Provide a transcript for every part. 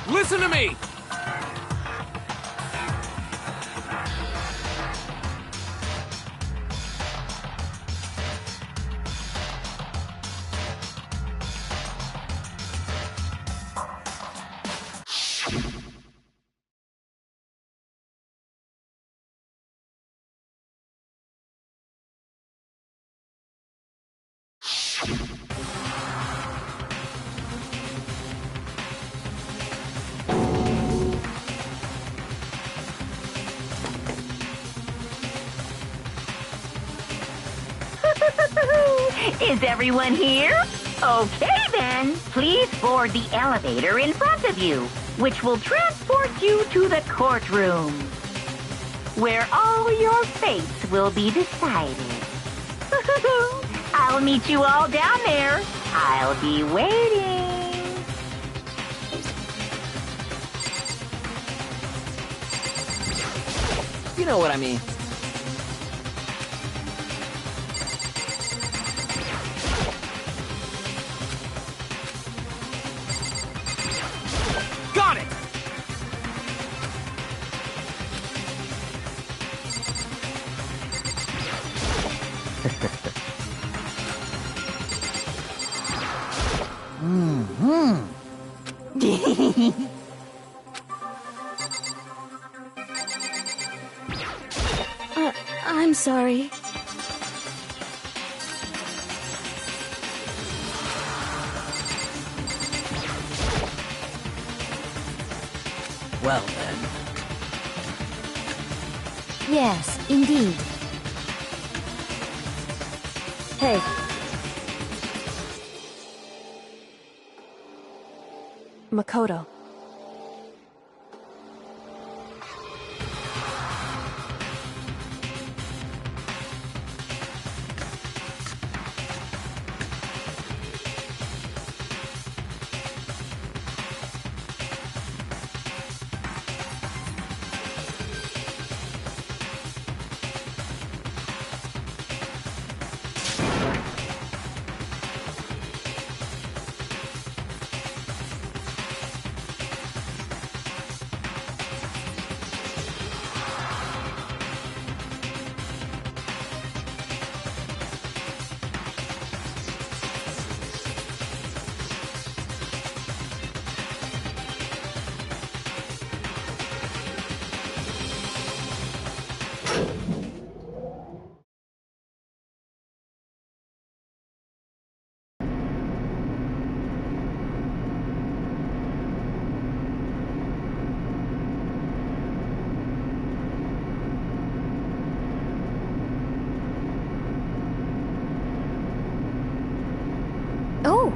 Listen to me! Is everyone here? Okay then, please board the elevator in front of you, which will transport you to the courtroom, where all your fates will be decided. I'll meet you all down there. I'll be waiting. You know what I mean. Got it! I'm sorry. Well then. Yes, indeed. Hey. Makoto. Oh!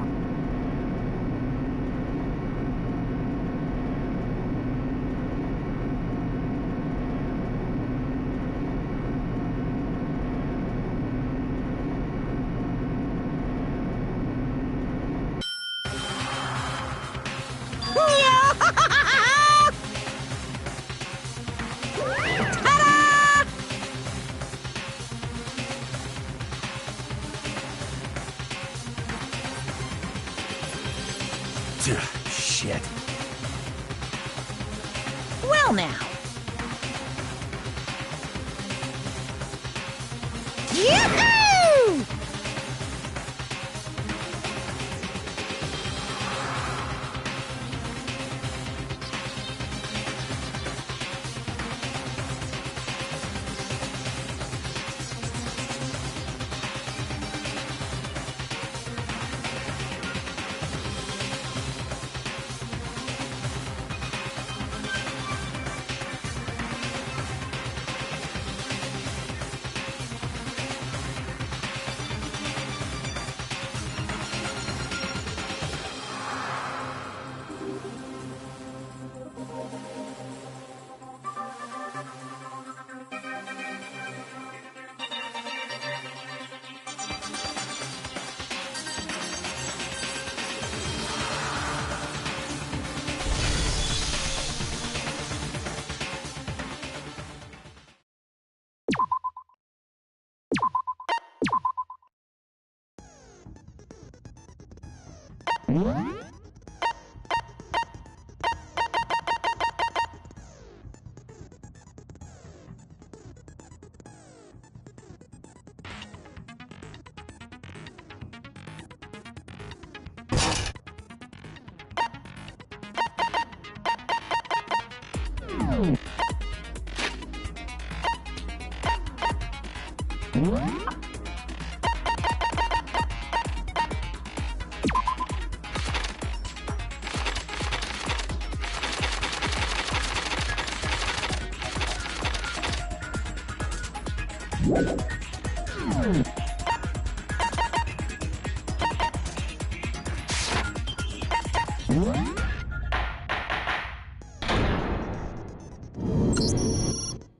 Shit. Well now. Yoo-hoo!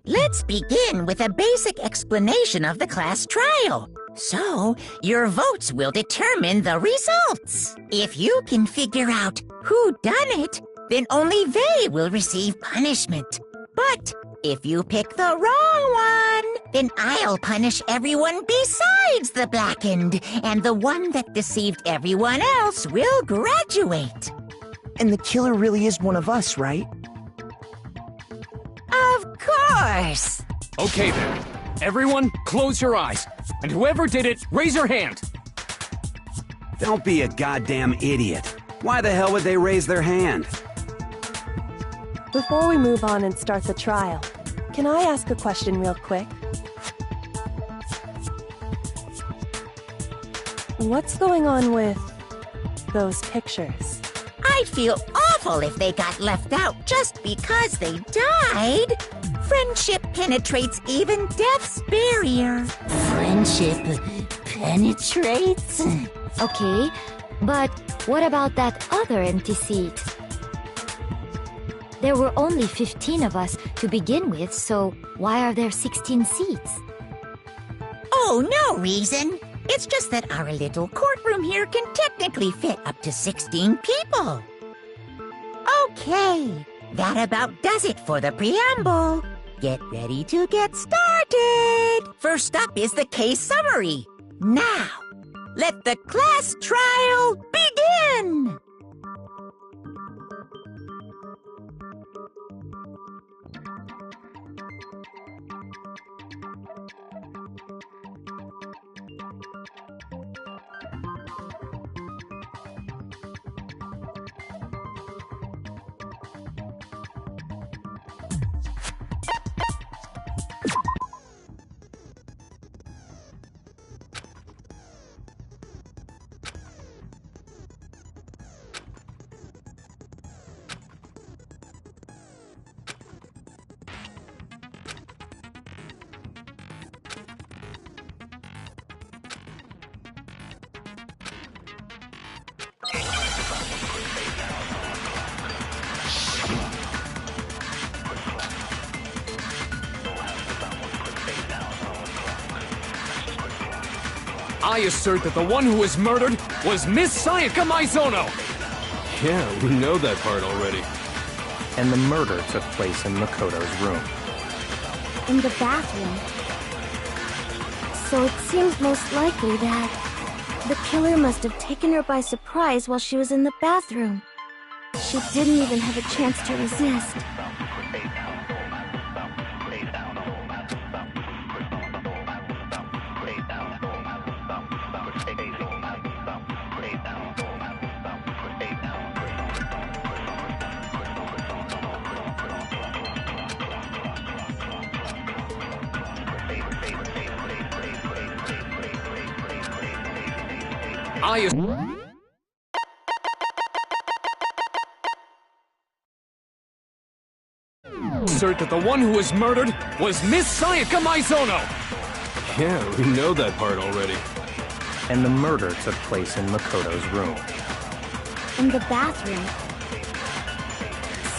Let's begin with a basic explanation of the class trial. So, your votes will determine the results. If you can figure out who done it, then only they will receive punishment. But if you pick the wrong one, then I'll punish everyone besides the blackened, and the one that deceived everyone else will graduate. And the killer really is one of us, right? Of course! Okay then. Everyone, close your eyes. And whoever did it, raise your hand. Don't be a goddamn idiot. Why the hell would they raise their hand? Before we move on and start the trial, can I ask a question real quick? What's going on with those pictures? I'd feel awful if they got left out just because they died. Friendship penetrates even death's barrier. Friendship penetrates? Okay, but what about that other empty seat? There were only 15 of us to begin with, so why are there 16 seats? Oh, no reason. It's just that our little courtroom here can technically fit up to 16 people. Okay, that about does it for the preamble. Get ready to get started. First up is the case summary. Now, let the class trial begin. I assert that the one who was murdered was Miss Sayaka Maizono! Yeah, we know that part already. And the murder took place in Makoto's room. In the bathroom. So it seems most likely that the killer must have taken her by surprise while she was in the bathroom. She didn't even have a chance to resist. I assert that the one who was murdered was Miss Sayaka Maizono! Yeah, we know that part already. And the murder took place in Makoto's room. In the bathroom.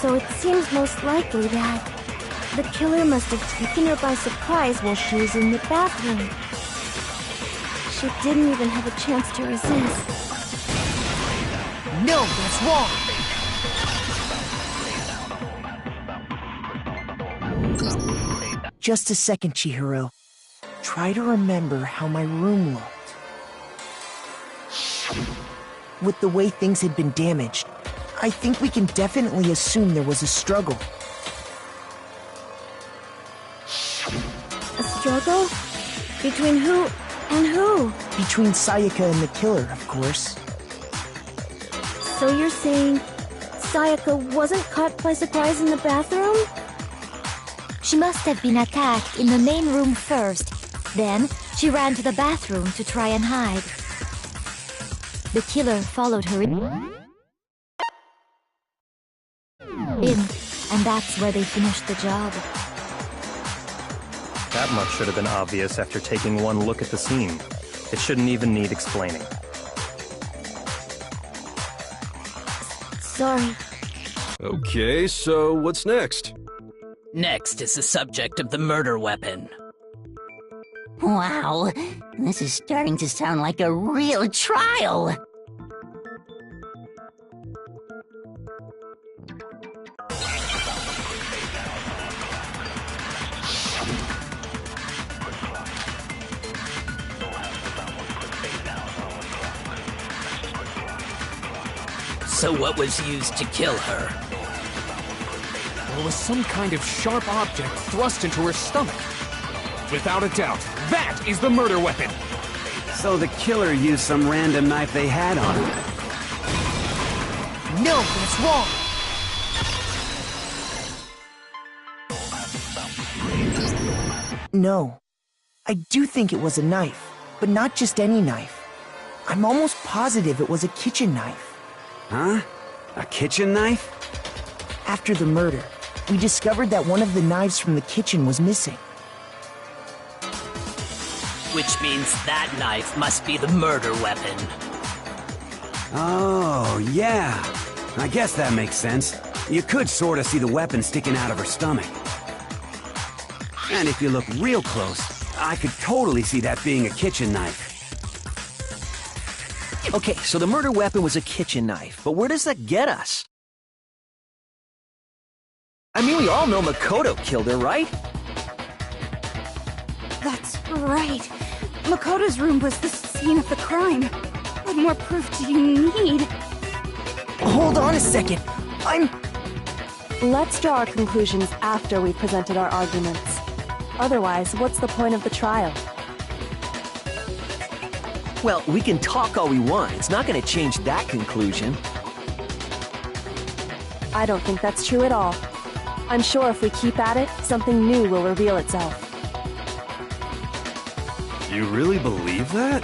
So it seems most likely that the killer must have taken her by surprise while she was in the bathroom. She didn't even have a chance to resist. No, that's wrong! Just a second, Chihiro. Try to remember how my room looked. with the way things had been damaged, I think we can definitely assume there was a struggle. A struggle? Between who and who? Between Sayaka and the killer, of course. So you're saying Sayaka wasn't caught by surprise in the bathroom? She must have been attacked in the main room first. Then, she ran to the bathroom to try and hide. The killer followed her in, and that's where they finished the job. That much should have been obvious after taking one look at the scene. It shouldn't even need explaining. Sorry. Okay, so what's next? Next is the subject of the murder weapon. Wow, this is starting to sound like a real trial. So what was used to kill her? There was some kind of sharp object thrust into her stomach. Without a doubt, that is the murder weapon! So the killer used some random knife they had on him. No, that's wrong! No. I do think it was a knife, but not just any knife. I'm almost positive it was a kitchen knife. Huh? A kitchen knife? After the murder, we discovered that one of the knives from the kitchen was missing. Which means that knife must be the murder weapon. Oh, yeah. I guess that makes sense. You could sort of see the weapon sticking out of her stomach. And if you look real close, I could totally see that being a kitchen knife. Okay, so the murder weapon was a kitchen knife, but where does that get us? I mean, we all know Makoto killed her, right? That's right. Makoto's room was the scene of the crime. What more proof do you need? Hold on a second. Let's draw our conclusions after we've presented our arguments. Otherwise, what's the point of the trial? Well, we can talk all we want. It's not going to change that conclusion. I don't think that's true at all. I'm sure if we keep at it, something new will reveal itself. You really believe that?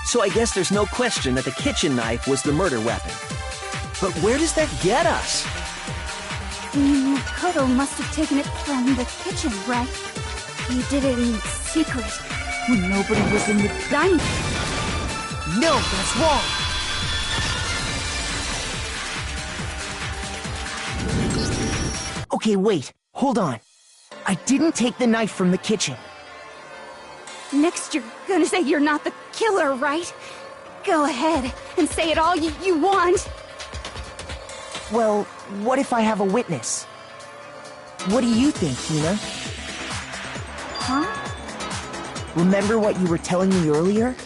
So I guess there's no question that the kitchen knife was the murder weapon. But where does that get us? Makoto must have taken it from the kitchen, right? He did it in secret, when nobody was in the dining room. No, that's wrong! Okay, wait. Hold on. I didn't take the knife from the kitchen. Next you're gonna say you're not the killer, right? Go ahead and say it all you want. Well, what if I have a witness? What do you think, Hina? Huh? Remember what you were telling me earlier?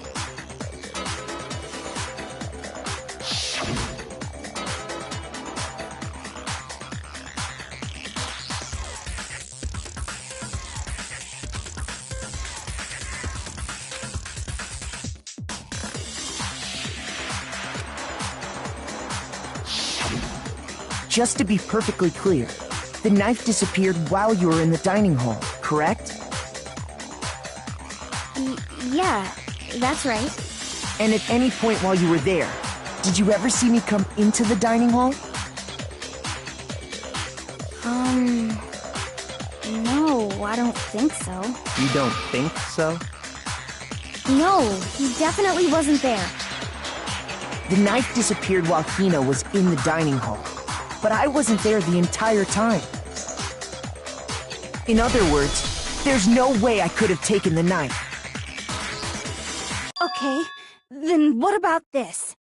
Just to be perfectly clear, the knife disappeared while you were in the dining hall, correct? Yeah, that's right. And at any point while you were there, did you ever see me come into the dining hall? No, I don't think so. You don't think so? No, he definitely wasn't there. The knife disappeared while Hina was in the dining hall, but I wasn't there the entire time. In other words, there's no way I could have taken the knife. Okay, then what about this?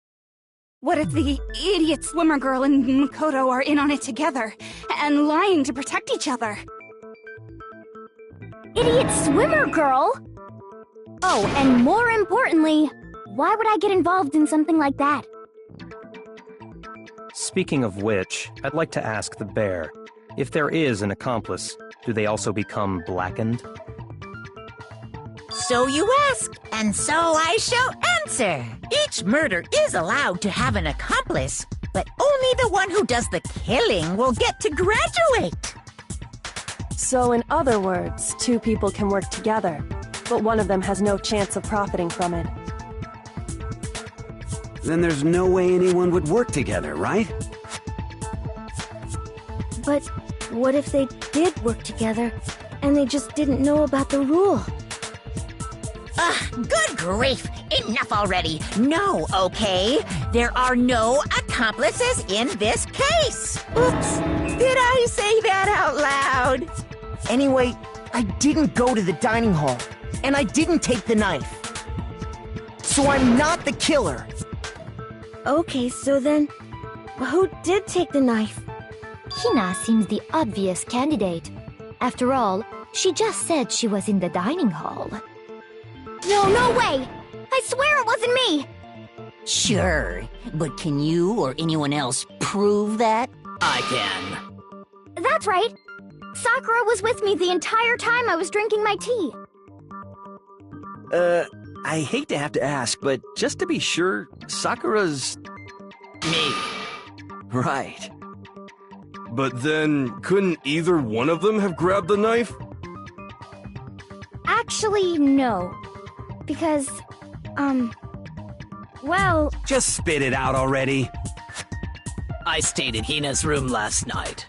What if the idiot swimmer girl and Makoto are in on it together, and lying to protect each other? Idiot swimmer girl? Oh, and more importantly, why would I get involved in something like that? Speaking of which, I'd like to ask the bear, if there is an accomplice, do they also become blackened? So you ask, and so I shall answer. Each murder is allowed to have an accomplice, but only the one who does the killing will get to graduate. So in other words, two people can work together, but one of them has no chance of profiting from it. Then there's no way anyone would work together, right? But what if they did work together, and they just didn't know about the rule? Ugh, good grief! Enough already! No, okay? There are no accomplices in this case! Oops! Did I say that out loud? Anyway, I didn't go to the dining hall, and I didn't take the knife. So I'm not the killer. Okay, so then, who did take the knife? Hina seems the obvious candidate. After all, she just said she was in the dining hall. No way! I swear it wasn't me! Sure, but can you or anyone else prove that? I can. That's right! Sakura was with me the entire time I was drinking my tea. I hate to have to ask, but just to be sure, Sakura's... Me. Right. But then, couldn't either one of them have grabbed the knife? Actually, no. Because, well... Just spit it out already. I stayed in Hina's room last night.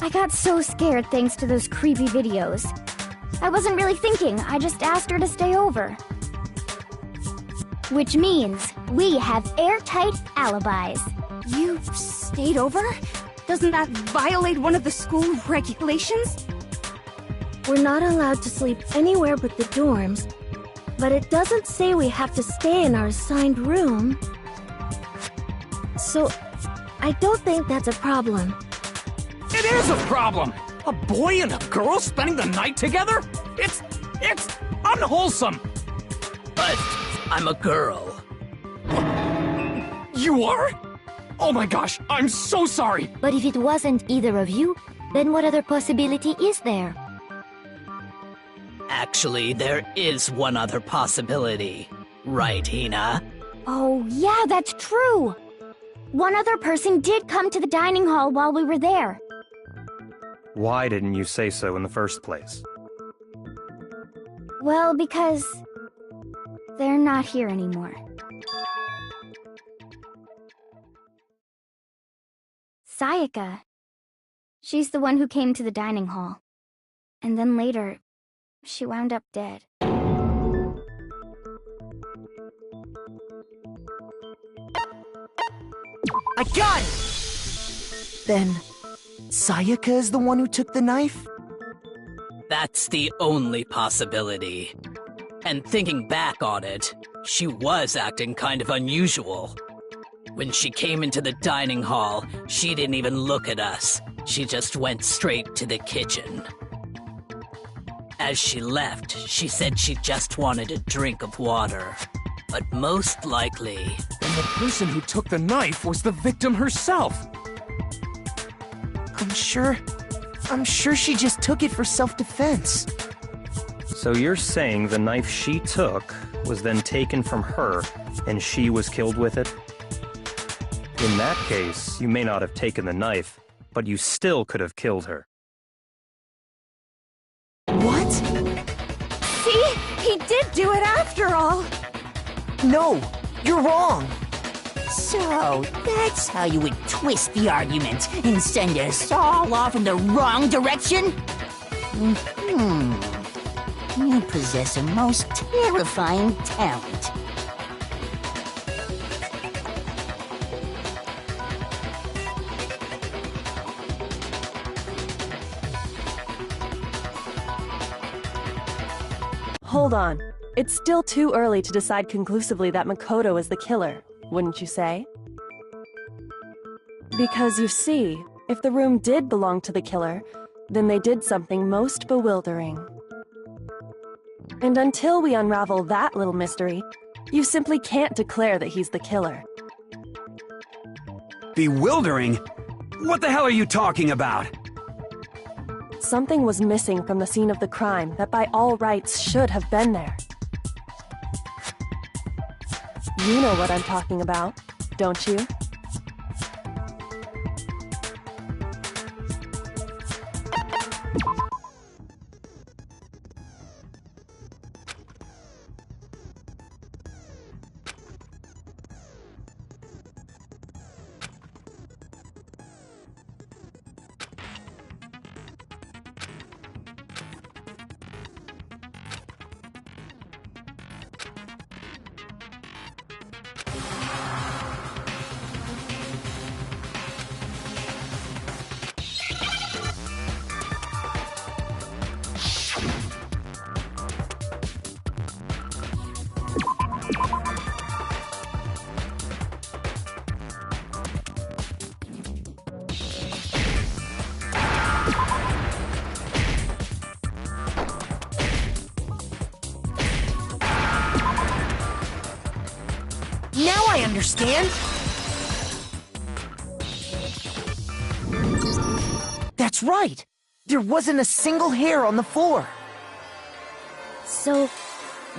I got so scared thanks to those creepy videos. I wasn't really thinking, I just asked her to stay over. Which means we have airtight alibis. You stayed over? Doesn't that violate one of the school regulations? We're not allowed to sleep anywhere but the dorms, but it doesn't say we have to stay in our assigned room. So, I don't think that's a problem. It is a problem! A boy and a girl spending the night together? It's unwholesome! But I'm a girl. You are? Oh my gosh, I'm so sorry! But if it wasn't either of you, then what other possibility is there? Actually, there is one other possibility. Right, Hina? Oh, yeah, that's true! One other person did come to the dining hall while we were there. Why didn't you say so in the first place? Well, because... they're not here anymore. Sayaka. She's the one who came to the dining hall. And then later, she wound up dead. I got it! Then, Sayaka is the one who took the knife? That's the only possibility. And thinking back on it, she was acting kind of unusual. When she came into the dining hall, she didn't even look at us. She just went straight to the kitchen. As she left, she said she just wanted a drink of water. But most likely... then the person who took the knife was the victim herself! I'm sure she just took it for self-defense. So you're saying the knife she took was then taken from her, and she was killed with it? In that case, you may not have taken the knife, but you still could have killed her. What? See? He did do it after all! No, you're wrong. So, that's how you would twist the argument and send us all off in the wrong direction? You possess a most terrifying talent. Hold on. It's still too early to decide conclusively that Makoto is the killer, wouldn't you say? Because you see, if the room did belong to the killer, then they did something most bewildering. And until we unravel that little mystery, you simply can't declare that he's the killer. Bewildering? What the hell are you talking about? Something was missing from the scene of the crime that by all rights should have been there. You know what I'm talking about, don't you? Now I understand! That's right! There wasn't a single hair on the floor! So,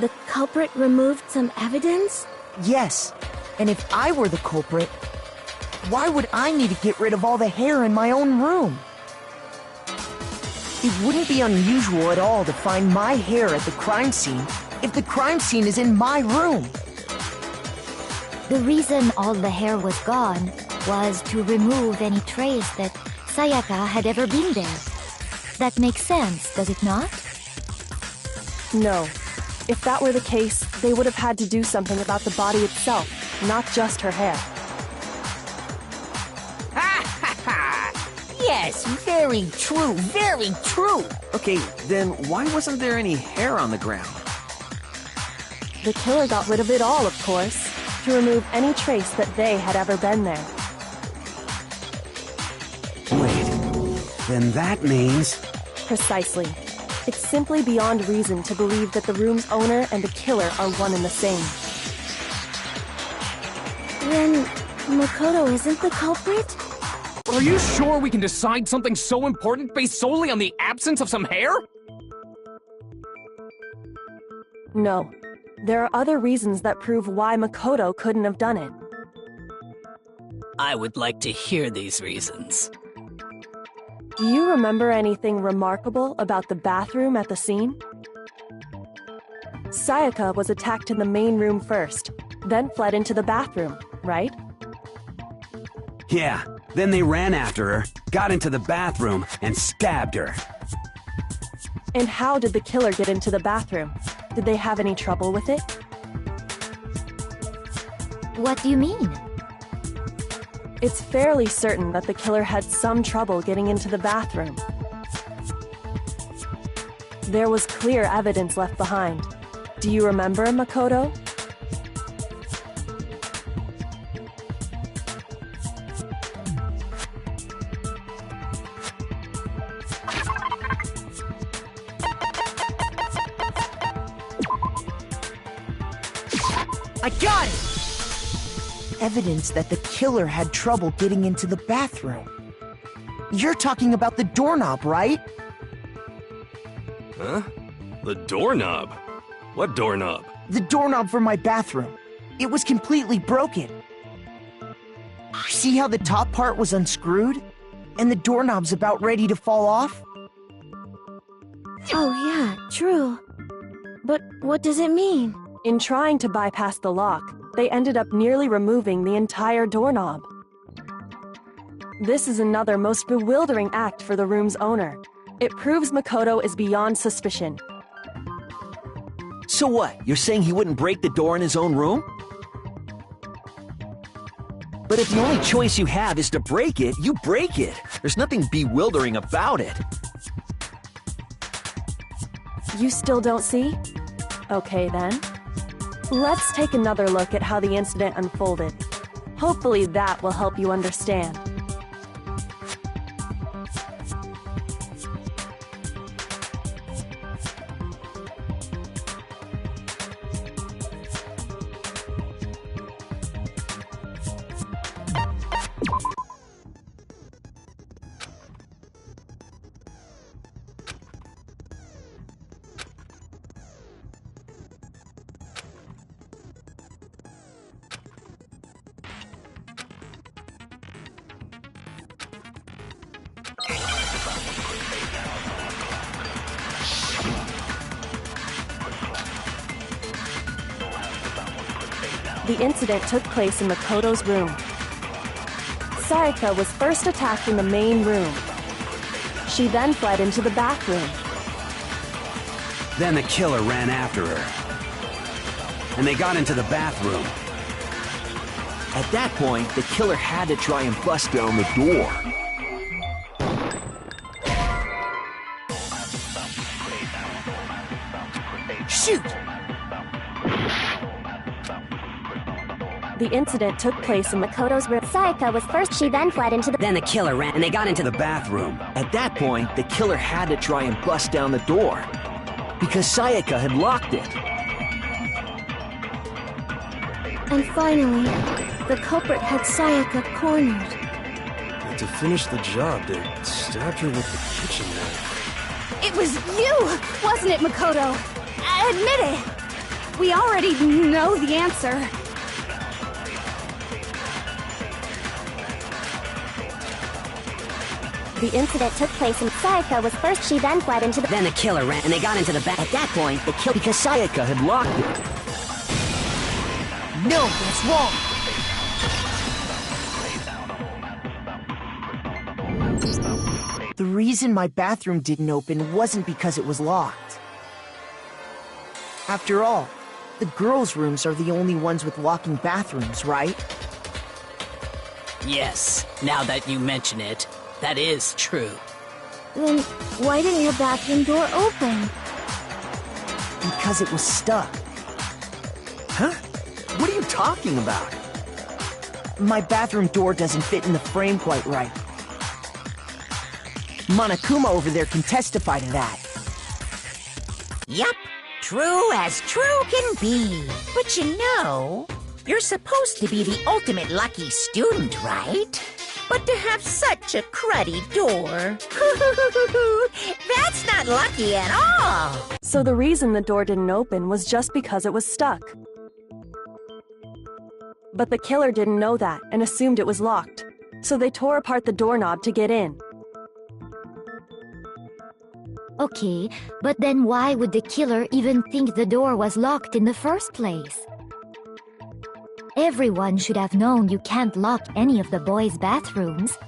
the culprit removed some evidence? Yes, and if I were the culprit, why would I need to get rid of all the hair in my own room? It wouldn't be unusual at all to find my hair at the crime scene if the crime scene is in my room. The reason all the hair was gone was to remove any trace that Sayaka had ever been there. That makes sense, does it not? No. If that were the case, they would have had to do something about the body itself, not just her hair. Yes, very true, very true. Okay, then why wasn't there any hair on the ground? The killer got rid of it all, of course, to remove any trace that they had ever been there. Wait, then that means... Precisely. It's simply beyond reason to believe that the room's owner and the killer are one and the same. Then, Makoto isn't the culprit? Are you sure we can decide something so important based solely on the absence of some hair? No. There are other reasons that prove why Makoto couldn't have done it. I would like to hear these reasons. Do you remember anything remarkable about the bathroom at the scene? Sayaka was attacked in the main room first, then fled into the bathroom, right? Yeah, then they ran after her, got into the bathroom, and stabbed her. And how did the killer get into the bathroom? Did they have any trouble with it? What do you mean? It's fairly certain that the killer had some trouble getting into the bathroom. There was clear evidence left behind. Do you remember, Makoto? I got it! Evidence that the killer had trouble getting into the bathroom. You're talking about the doorknob, right? Huh? The doorknob? What doorknob? The doorknob for my bathroom. It was completely broken. See how the top part was unscrewed? And the doorknob's about ready to fall off? Oh yeah, true. But what does it mean? In trying to bypass the lock, they ended up nearly removing the entire doorknob. This is another most bewildering act for the room's owner. It proves Makoto is beyond suspicion. So what? You're saying he wouldn't break the door in his own room? But if the only choice you have is to break it, you break it. There's nothing bewildering about it. You still don't see? Okay then. Let's take another look at how the incident unfolded. Hopefully that will help you understand. The incident took place in Makoto's room. Sayaka was first attacked in the main room. She then fled into the bathroom. Then the killer ran after her. And they got into the bathroom. At that point, the killer had to try and bust down the door. Shoot! The incident took place in Makoto's room. Sayaka was first, she then fled into the... Then the killer ran and they got into The bathroom. At that point, the killer had to try and bust down the door. Because Sayaka had locked it. And finally, the culprit had Sayaka cornered. And to finish the job, they stabbed her with the kitchen knife. It was you, wasn't it, Makoto? Admit it! We already know the answer. The incident took place and Sayaka was first, she then fled into the... Then the killer ran and they got into the back. At that point, the killer... Because Sayaka had locked it. No, that's wrong. The reason my bathroom didn't open wasn't because it was locked. After all, the girls' rooms are the only ones with locking bathrooms, right? Yes, now that you mention it, that is true. Then why didn't your bathroom door open? Because it was stuck. Huh? What are you talking about? My bathroom door doesn't fit in the frame quite right. Monokuma over there can testify to that. Yup, true as true can be. But you know, you're supposed to be the ultimate lucky student, right? But to have such a cruddy door, that's not lucky at all. So the reason the door didn't open was just because it was stuck. But the killer didn't know that and assumed it was locked. So they tore apart the doorknob to get in. Okay, but then why would the killer even think the door was locked in the first place? Everyone should have known you can't lock any of the boys' bathrooms.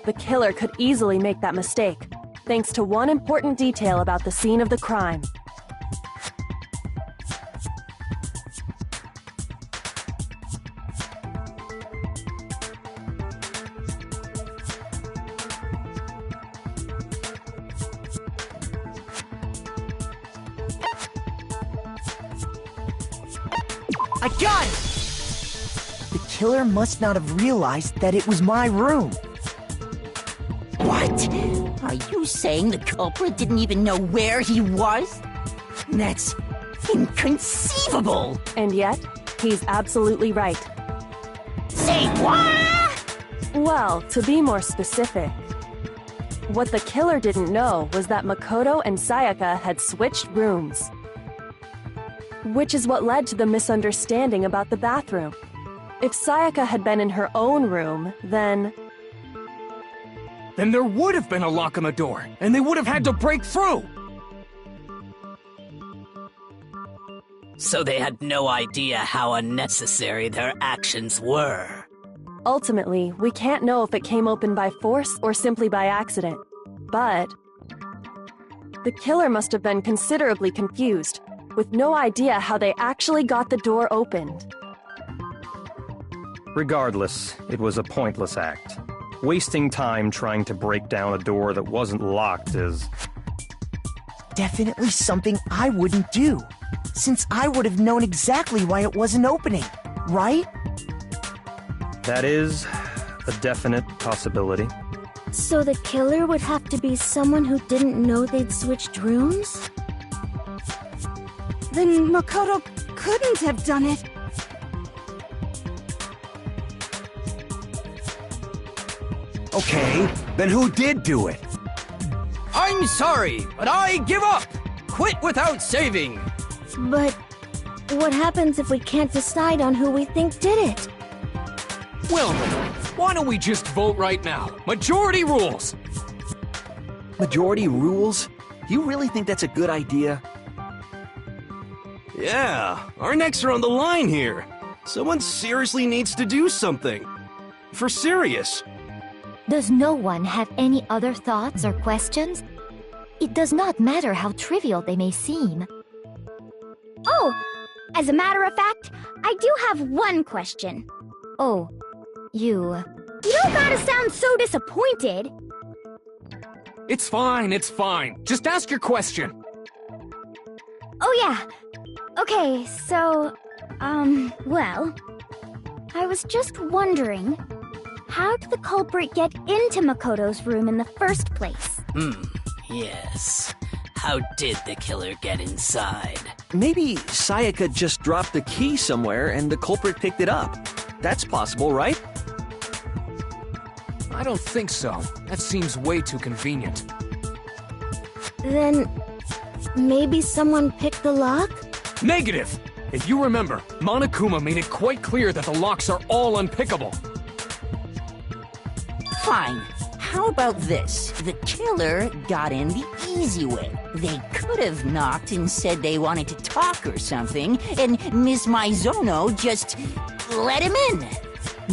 The killer could easily make that mistake, thanks to one important detail about the scene of the crime. I got it! The killer must not have realized that it was my room. What? Are you saying the culprit didn't even know where he was? That's inconceivable! And yet, he's absolutely right. Say what? Well, to be more specific, what the killer didn't know was that Makoto and Sayaka had switched rooms. Which is what led to the misunderstanding about the bathroom. If Sayaka had been in her own room, then there would have been a lock on the door, and they would have had to break through! So they had no idea how unnecessary their actions were. Ultimately, we can't know if it came open by force or simply by accident. but the killer must have been considerably confused, with no idea how they actually got the door opened. Regardless, it was a pointless act. Wasting time trying to break down a door that wasn't locked is... Definitely something I wouldn't do, since I would have known exactly why it wasn't opening, right? That is a definite possibility. So the killer would have to be someone who didn't know they'd switched rooms? Then Makoto couldn't have done it. Okay, then who did do it? I'm sorry, but I give up! Quit without saving! But what happens if we can't decide on who we think did it? Well then, why don't we just vote right now? Majority rules! Majority rules? You really think that's a good idea? Yeah, our necks are on the line here. Someone seriously needs to do something. For serious. Does no one have any other thoughts or questions? It does not matter how trivial they may seem. Oh, as a matter of fact, I do have one question. Oh, you... You don't gotta sound so disappointed. It's fine, it's fine. Just ask your question. Oh yeah. Okay, so, well, I was just wondering, how did the culprit get into Makoto's room in the first place? Yes. How did the killer get inside? Maybe Sayaka just dropped the key somewhere and the culprit picked it up. That's possible, right? I don't think so. That seems way too convenient. Then maybe someone picked the lock? Negative! If you remember, Monokuma made it quite clear that the locks are all unpickable. Fine. How about this? The killer got in the easy way. They could have knocked and said they wanted to talk or something, and Miss Maizono just let him in.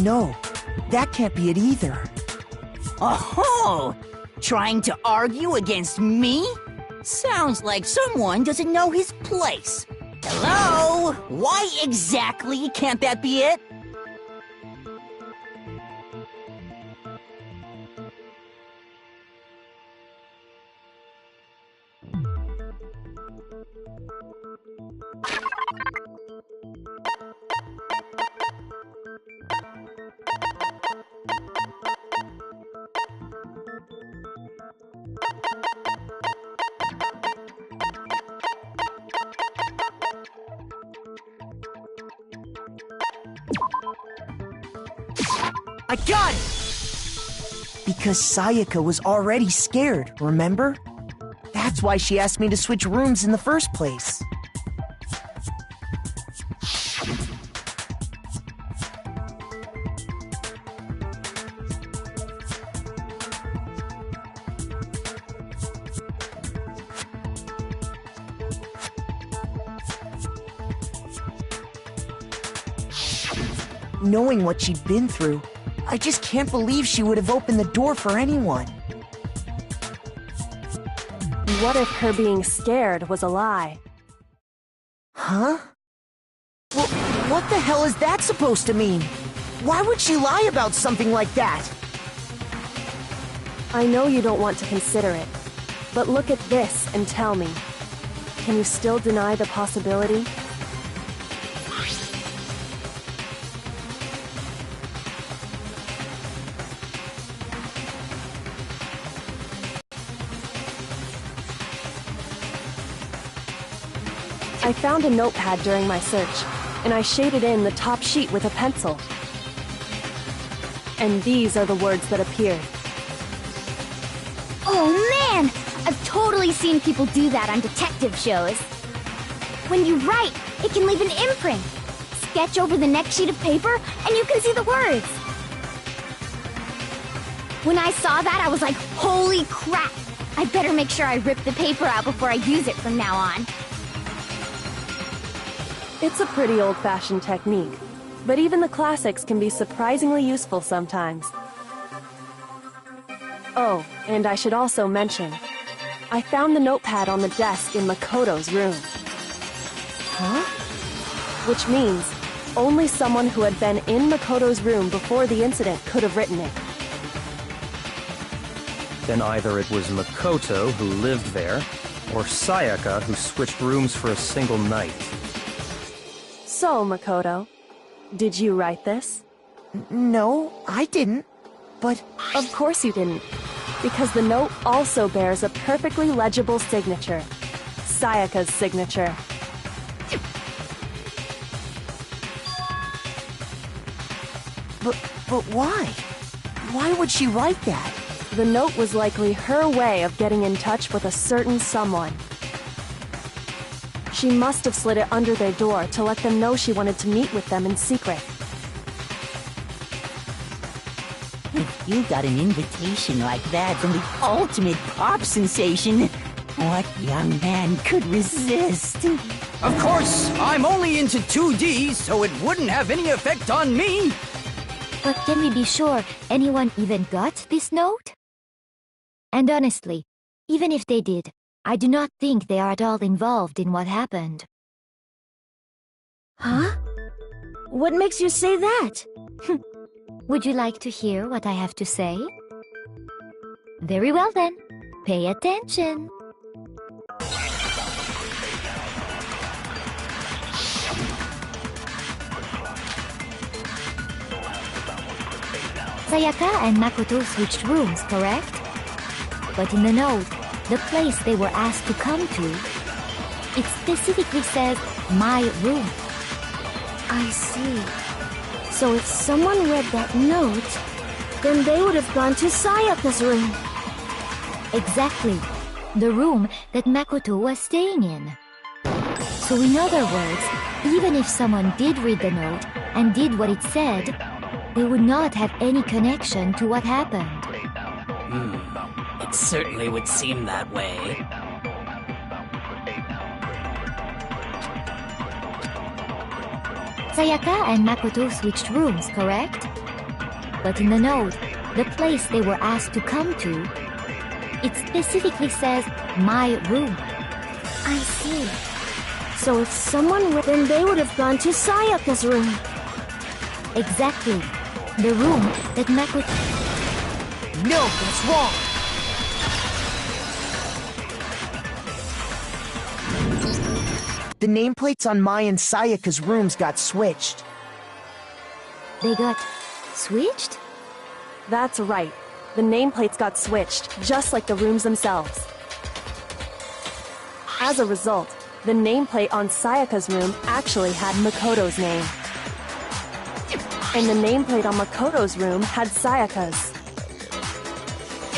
No, that can't be it either. Oh, trying to argue against me? Sounds like someone doesn't know his place. Hello? Why exactly can't that be it? I got it! Because Sayaka was already scared, remember? That's why she asked me to switch rooms in the first place. Knowing what she'd been through, I just can't believe she would have opened the door for anyone. What if her being scared was a lie? Huh? Well, what the hell is that supposed to mean? Why would she lie about something like that? I know you don't want to consider it, but look at this and tell me. Can you still deny the possibility? I found a notepad during my search, and I shaded in the top sheet with a pencil. And these are the words that appeared. Oh man! I've totally seen people do that on detective shows. When you write, it can leave an imprint. Sketch over the next sheet of paper, and you can see the words. When I saw that, I was like, holy crap! I better make sure I rip the paper out before I use it from now on. It's a pretty old-fashioned technique, but even the classics can be surprisingly useful sometimes. Oh, and I should also mention, I found the notepad on the desk in Makoto's room. Huh? Which means only someone who had been in Makoto's room before the incident could have written it. Then either it was Makoto who lived there, or Sayaka who switched rooms for a single night. So, Makoto, did you write this? No, I didn't. But... Of course you didn't. Because the note also bears a perfectly legible signature. Sayaka's signature. But why? Why would she write that? The note was likely her way of getting in touch with a certain someone. She must have slid it under their door to let them know she wanted to meet with them in secret. If you got an invitation like that from the ultimate pop sensation, what young man could resist? Of course, I'm only into 2D, so it wouldn't have any effect on me. But can we be sure anyone even got this note? And honestly, even if they did, I do not think they are at all involved in what happened. Huh? What makes you say that? Would you like to hear what I have to say? Very well then, pay attention. Sayaka and Makoto switched rooms, correct? But in the note, the place they were asked to come to, it specifically says, my room. I see. So if someone read that note, then they would have gone to Sayaka's room. Exactly. The room that Makoto was staying in. So in other words, even if someone did read the note and did what it said, they would not have any connection to what happened. It certainly would seem that way. Sayaka and Makoto switched rooms, correct? But in the note, the place they were asked to come to, it specifically says, my room. I see. So if someone read, then they would have gone to Sayaka's room. Exactly. The room that Makoto... No, that's wrong! The nameplates on Mai and Sayaka's rooms got switched. They got switched? That's right. The nameplates got switched, just like the rooms themselves. As a result, the nameplate on Sayaka's room actually had Makoto's name. And the nameplate on Makoto's room had Sayaka's.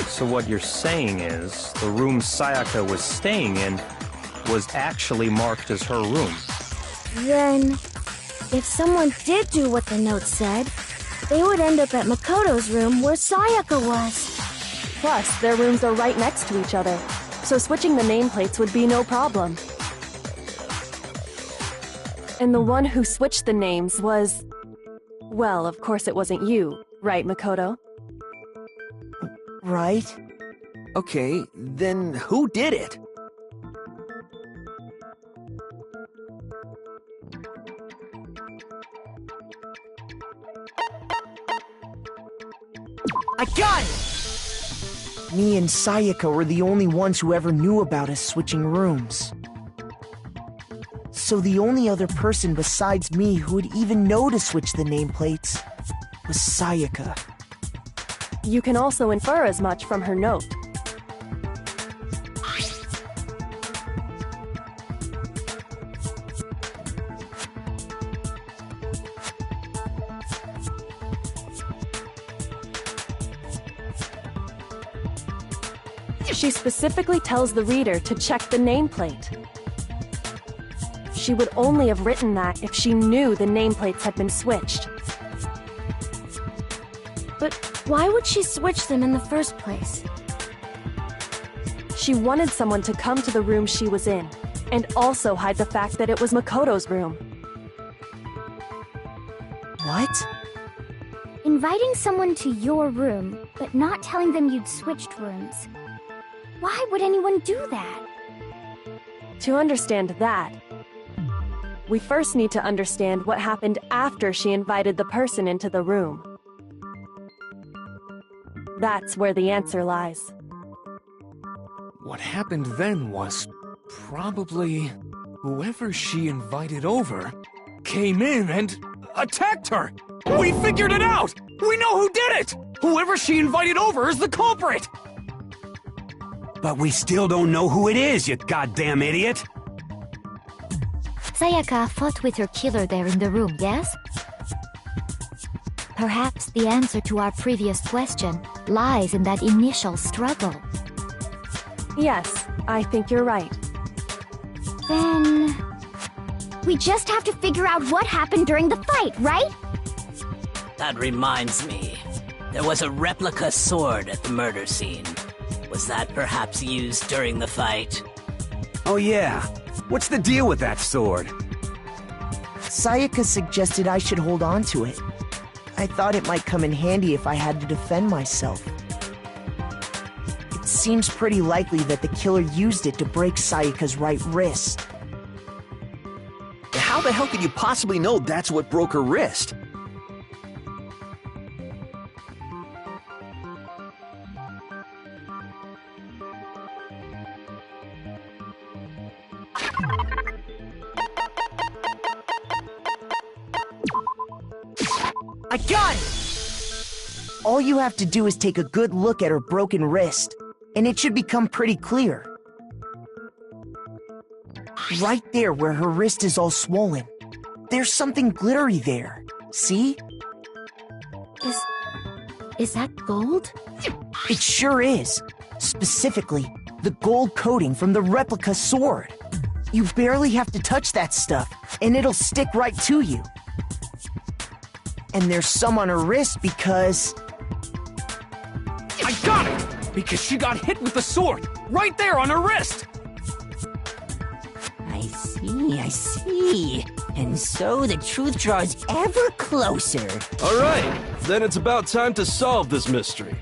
So what you're saying is, the room Sayaka was staying in was actually marked as her room. Then, if someone did do what the note said, they would end up at Makoto's room where Sayaka was. Plus, their rooms are right next to each other, so switching the nameplates would be no problem. And the one who switched the names was... Well, of course it wasn't you, right, Makoto? Right? Okay, then who did it? I got it! Me and Sayaka were the only ones who ever knew about us switching rooms. So the only other person besides me who would even know to switch the nameplates was Sayaka. You can also infer as much from her note. She specifically tells the reader to check the nameplate. She would only have written that if she knew the nameplates had been switched. But why would she switch them in the first place? She wanted someone to come to the room she was in, and also hide the fact that it was Makoto's room. What? Inviting someone to your room, but not telling them you'd switched rooms. Why would anyone do that? To understand that, we first need to understand what happened after she invited the person into the room. That's where the answer lies. What happened then was probably whoever she invited over came in and attacked her! We figured it out! We know who did it! Whoever she invited over is the culprit! But we still don't know who it is, you goddamn idiot! Sayaka fought with her killer there in the room, yes? Perhaps the answer to our previous question lies in that initial struggle. Yes, I think you're right. Then... we just have to figure out what happened during the fight, right? That reminds me. There was a replica sword at the murder scene. Was that perhaps used during the fight? Oh yeah. What's the deal with that sword? Sayaka suggested I should hold on to it. I thought it might come in handy if I had to defend myself. It seems pretty likely that the killer used it to break Sayaka's right wrist. How the hell could you possibly know that's what broke her wrist? I got it! All you have to do is take a good look at her broken wrist, and it should become pretty clear. Right there where her wrist is all swollen, there's something glittery there. See? Is that gold? It sure is. Specifically, the gold coating from the replica sword. You barely have to touch that stuff, and it'll stick right to you. And there's some on her wrist because... I got it! Because she got hit with the sword! Right there on her wrist! I see. And so the truth draws ever closer. All right, then it's about time to solve this mystery.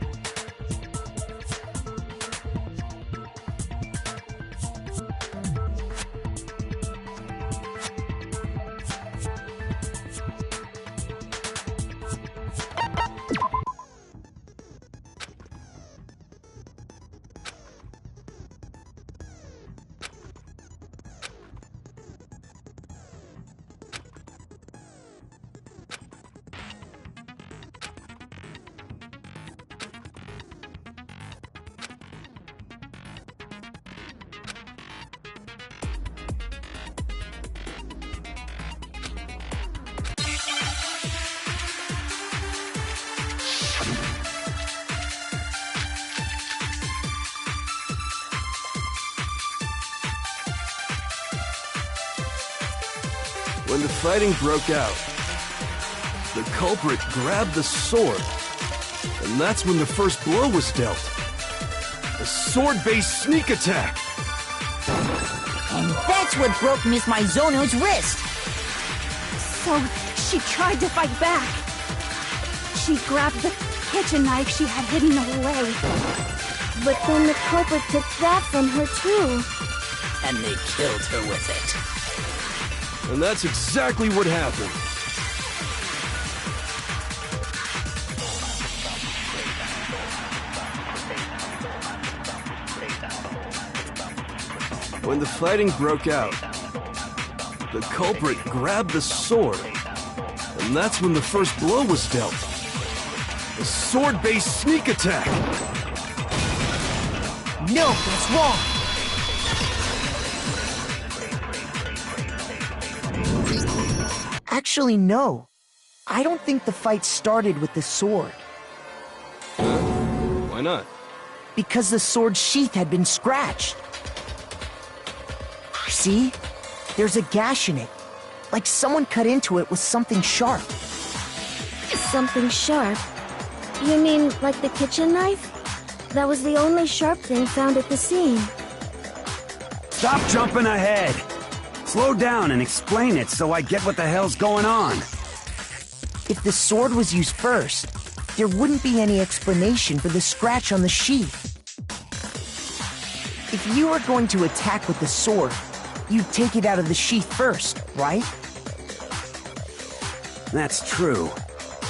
When the fighting broke out, the culprit grabbed the sword, and that's when the first blow was dealt. A sword-based sneak attack! And that's what broke Miss Mizono's wrist! So, she tried to fight back. She grabbed the kitchen knife she had hidden away. But then the culprit took that from her too. And they killed her with it. And that's exactly what happened. When the fighting broke out, the culprit grabbed the sword, and that's when the first blow was dealt. A sword-based sneak attack! No, that's wrong! Actually, no. I don't think the fight started with the sword. Why not? Because the sword's sheath had been scratched. See? There's a gash in it. Like someone cut into it with something sharp. Something sharp? You mean like the kitchen knife? That was the only sharp thing found at the scene. Stop jumping ahead! Slow down and explain it so I get what the hell's going on. If the sword was used first, there wouldn't be any explanation for the scratch on the sheath. If you were going to attack with the sword, you'd take it out of the sheath first, right? That's true.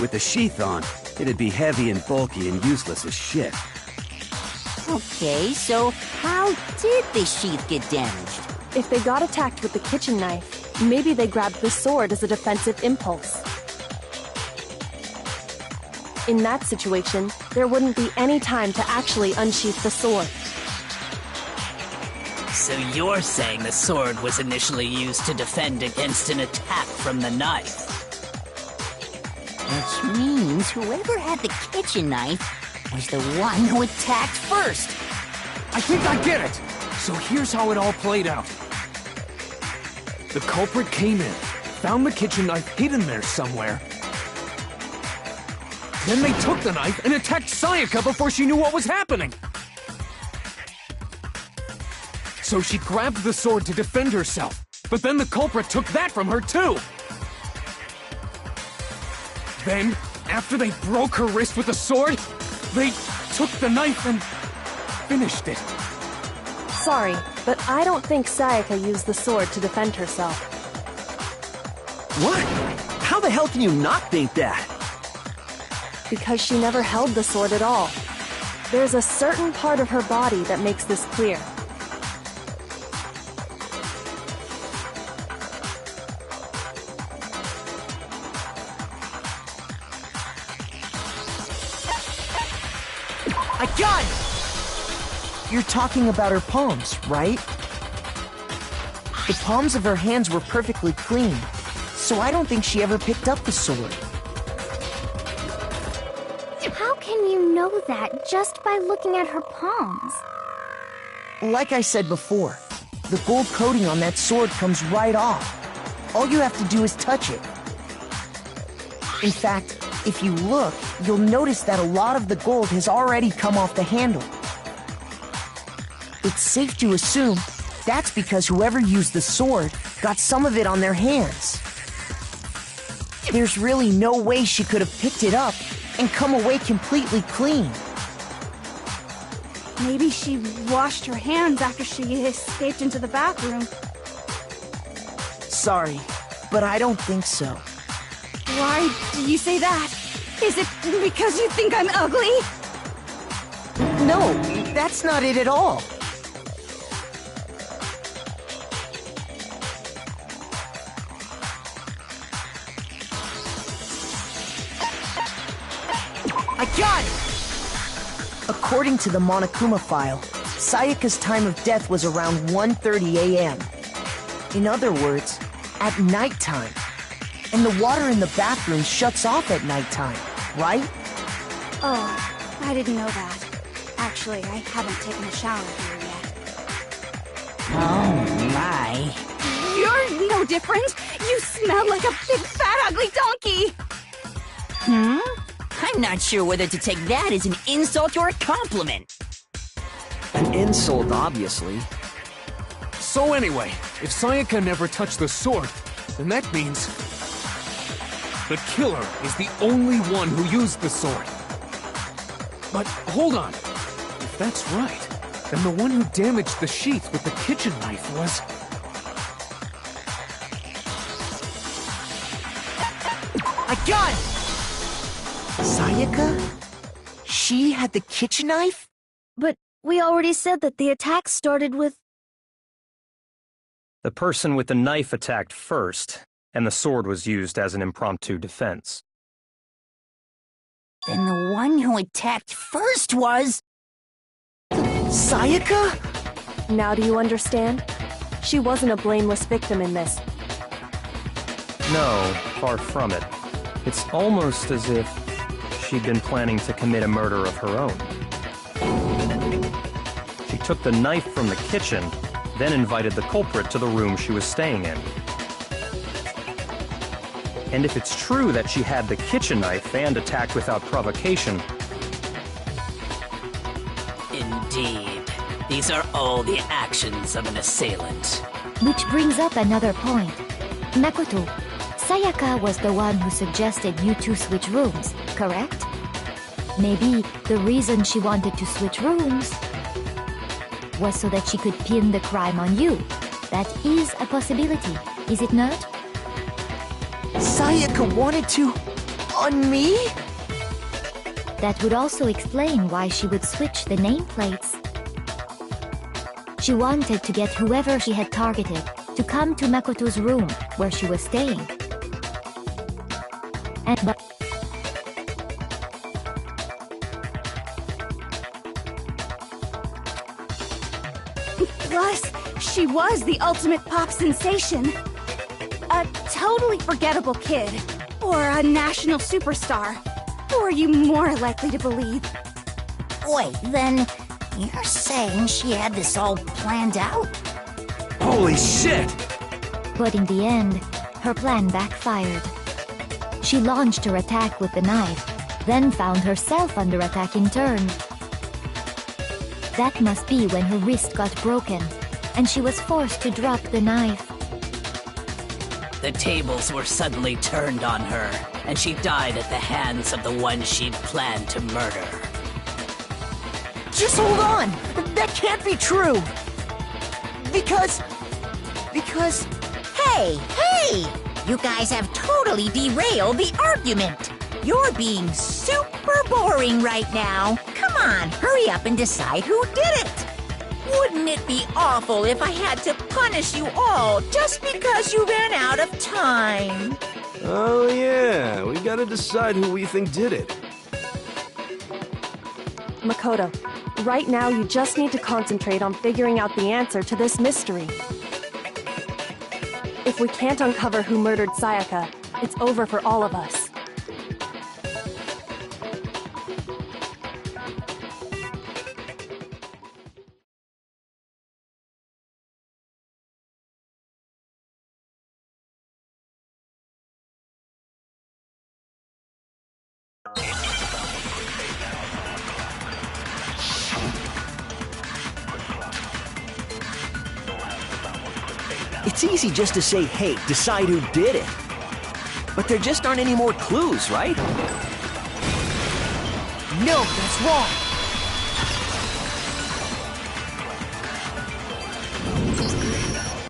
With the sheath on, it'd be heavy and bulky and useless as shit. Okay, so how did the sheath get damaged? If they got attacked with the kitchen knife, maybe they grabbed the sword as a defensive impulse. In that situation, there wouldn't be any time to actually unsheath the sword. So you're saying the sword was initially used to defend against an attack from the knife? Which means whoever had the kitchen knife was the one who attacked first. I think I get it! So here's how it all played out. The culprit came in, found the kitchen knife hidden there somewhere. Then they took the knife and attacked Sayaka before she knew what was happening. So she grabbed the sword to defend herself, but then the culprit took that from her too. Then, after they broke her wrist with the sword, they took the knife and finished it. Sorry, but I don't think Sayaka used the sword to defend herself. What? How the hell can you not think that? Because she never held the sword at all. There's a certain part of her body that makes this clear. I got it! You're talking about her palms, right? The palms of her hands were perfectly clean, so I don't think she ever picked up the sword. How can you know that just by looking at her palms? Like I said before, the gold coating on that sword comes right off. All you have to do is touch it. In fact, if you look, you'll notice that a lot of the gold has already come off the handle. It's safe to assume that's because whoever used the sword got some of it on their hands. There's really no way she could have picked it up and come away completely clean. Maybe she washed her hands after she escaped into the bathroom. Sorry, but I don't think so. Why do you say that? Is it because you think I'm ugly? No, that's not it at all. I got it! According to the Monokuma file, Sayaka's time of death was around 1:30 a.m. In other words, at nighttime. And the water in the bathroom shuts off at nighttime, right? Oh, I didn't know that. Actually, I haven't taken a shower here yet. Oh my. You're no different! You smell like a big fat ugly donkey! I'm not sure whether to take that as an insult or a compliment. An insult, obviously. So anyway, if Sayaka never touched the sword, then that means the killer is the only one who used the sword. But hold on. If that's right, then the one who damaged the sheath with the kitchen knife was... I got it! Sayaka? She had the kitchen knife? But we already said that the attack started with... The person with the knife attacked first, and the sword was used as an impromptu defense. Then the one who attacked first was... Sayaka? Now do you understand? She wasn't a blameless victim in this. No, far from it. It's almost as if she'd been planning to commit a murder of her own. She took the knife from the kitchen, then invited the culprit to the room she was staying in. And if it's true that she had the kitchen knife and attacked without provocation... Indeed. These are all the actions of an assailant. Which brings up another point. Makoto, Sayaka was the one who suggested you two switch rooms, correct? Maybe the reason she wanted to switch rooms was so that she could pin the crime on you. That is a possibility, is it not? Sayaka wanted to... on me? That would also explain why she would switch the nameplates. She wanted to get whoever she had targeted to come to Makoto's room where she was staying. But plus, she was the ultimate pop sensation. A totally forgettable kid. Or a national superstar. Who are you more likely to believe? Wait, then you're saying she had this all planned out? Holy shit! But in the end, her plan backfired. She launched her attack with the knife, then found herself under attack in turn. That must be when her wrist got broken, and she was forced to drop the knife. The tables were suddenly turned on her, and she died at the hands of the one she'd planned to murder. Just hold on! That can't be true! Because... Hey! You guys have totally derailed the argument! You're being super boring right now! Come on, hurry up and decide who did it! Wouldn't it be awful if I had to punish you all just because you ran out of time? Oh yeah, we gotta decide who we think did it. Makoto, right now you just need to concentrate on figuring out the answer to this mystery. If we can't uncover who murdered Sayaka, it's over for all of us. It's easy just to say, hey, decide who did it. But there just aren't any more clues, right? No, that's wrong!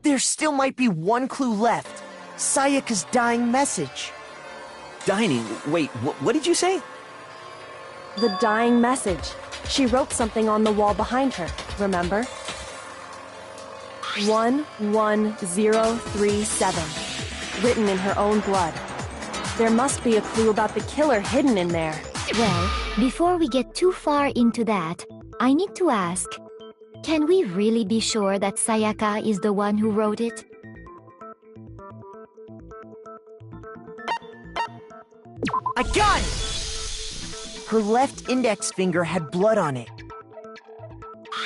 There still might be one clue left. Sayaka's dying message. Dining? Wait, what did you say? The dying message. She wrote something on the wall behind her, remember? 11037. Written in her own blood. There must be a clue about the killer hidden in there. Well, before we get too far into that, I need to ask, can we really be sure that Sayaka is the one who wrote it? I got it! Her left index finger had blood on it.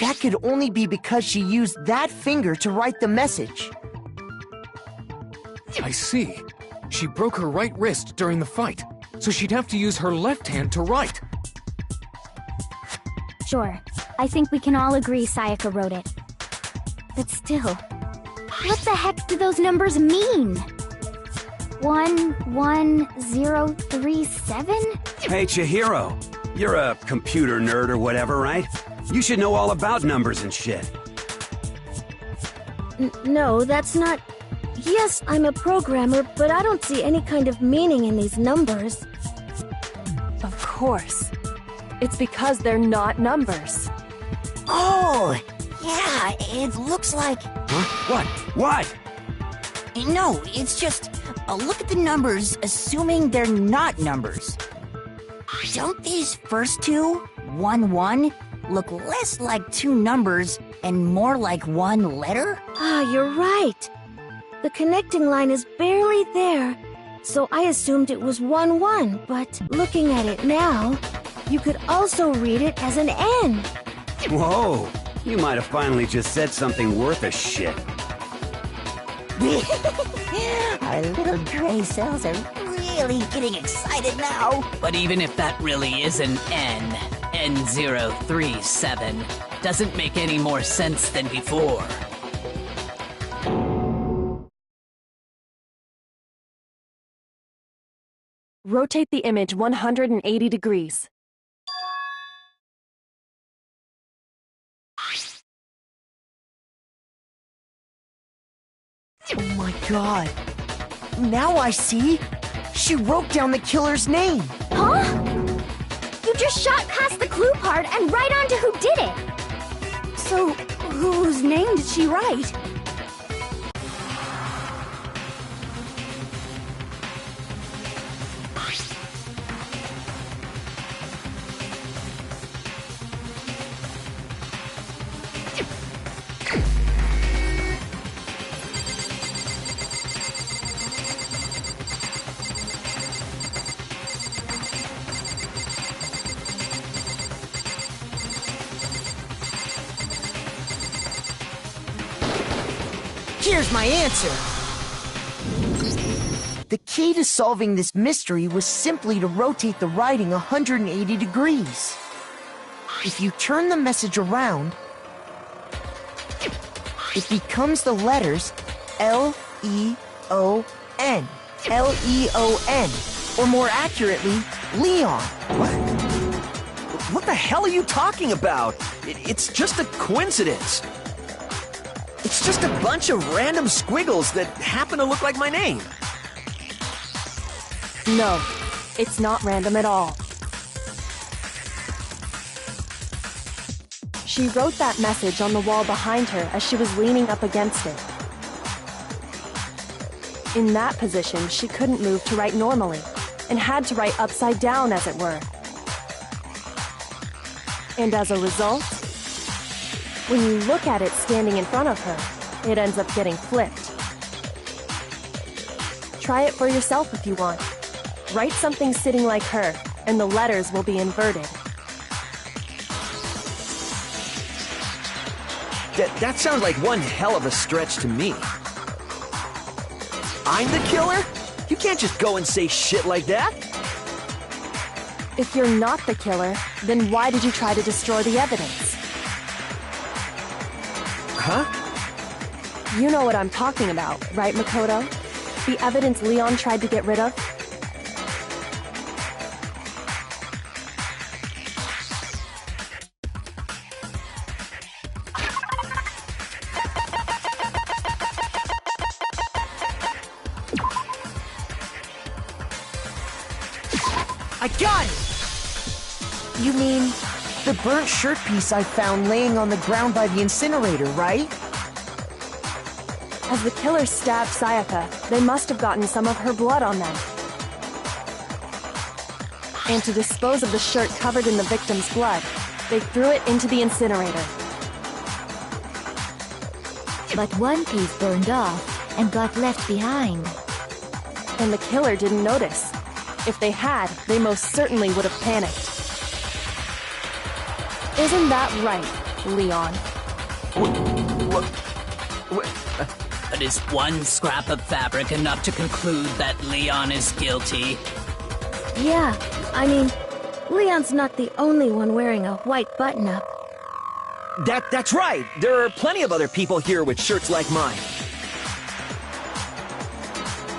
That could only be because she used that finger to write the message. I see. She broke her right wrist during the fight, so she'd have to use her left hand to write. Sure, I think we can all agree Sayaka wrote it. But still, what the heck do those numbers mean? 11037? Hey, Chihiro. You're a computer nerd or whatever, right? You should know all about numbers and shit. No, that's not... Yes, I'm a programmer, but I don't see any kind of meaning in these numbers. Of course. It's because they're not numbers. Oh, yeah, it looks like... Huh? What? No, it's just... look at the numbers, assuming they're not numbers. Don't these first two, 1-1, look less like two numbers and more like one letter? Ah, you're right. The connecting line is barely there, so I assumed it was 1-1, but looking at it now, you could also read it as an N. Whoa, you might have finally just said something worth a shit. Our little gray cells are really getting excited now. But even if that really is an N037, doesn't make any more sense than before. Rotate the image 180 degrees. Oh my god. Now I see. She wrote down the killer's name. Huh? You just shot past the clue part and right on to who did it. So, whose name did she write? Here's my answer. The key to solving this mystery was simply to rotate the writing 180 degrees. If you turn the message around, it becomes the letters L-E-O-N. L-E-O-N. Or more accurately, Leon. What the hell are you talking about? It's just a coincidence. It's just a bunch of random squiggles that happen to look like my name. No, it's not random at all. She wrote that message on the wall behind her as she was leaning up against it. In that position, she couldn't move to write normally, and had to write upside down, as it were. And as a result, when you look at it standing in front of her, it ends up getting flipped. Try it for yourself if you want. Write something sitting like her, and the letters will be inverted. That sounds like one hell of a stretch to me. I'm the killer? You can't just go and say shit like that. If you're not the killer, then why did you try to destroy the evidence? Huh? You know what I'm talking about, right, Makoto? The evidence Leon tried to get rid of? I got it! You mean the burnt shirt piece I found laying on the ground by the incinerator, right? As the killer stabbed Sayaka, they must have gotten some of her blood on them. And to dispose of the shirt covered in the victim's blood, they threw it into the incinerator. But one piece burned off and got left behind. And the killer didn't notice. If they had, they most certainly would have panicked. Isn't that right, Leon? But is one scrap of fabric enough to conclude that Leon is guilty? Yeah, I mean, Leon's not the only one wearing a white button-up. That's right! There are plenty of other people here with shirts like mine.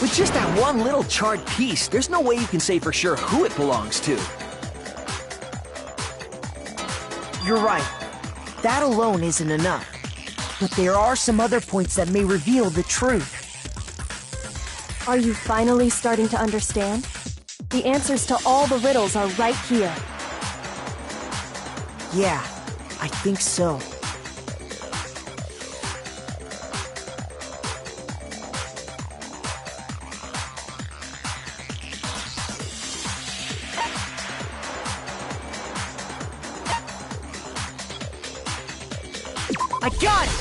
With just that one little charred piece, there's no way you can say for sure who it belongs to. You're right. That alone isn't enough. But there are some other points that may reveal the truth. Are you finally starting to understand? The answers to all the riddles are right here. Yeah, I think so. I got it!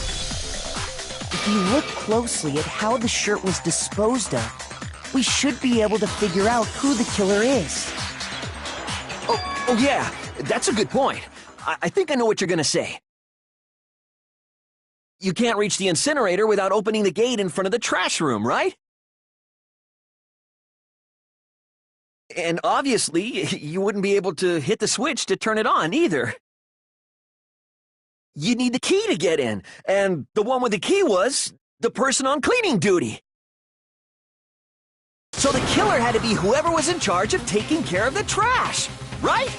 If you look closely at how the shirt was disposed of, we should be able to figure out who the killer is. Oh yeah, that's a good point. I think I know what you're gonna say. You can't reach the incinerator without opening the gate in front of the trash room, right? And obviously, you wouldn't be able to hit the switch to turn it on either. You need the key to get in, and the one with the key was the person on cleaning duty. So the killer had to be whoever was in charge of taking care of the trash, right?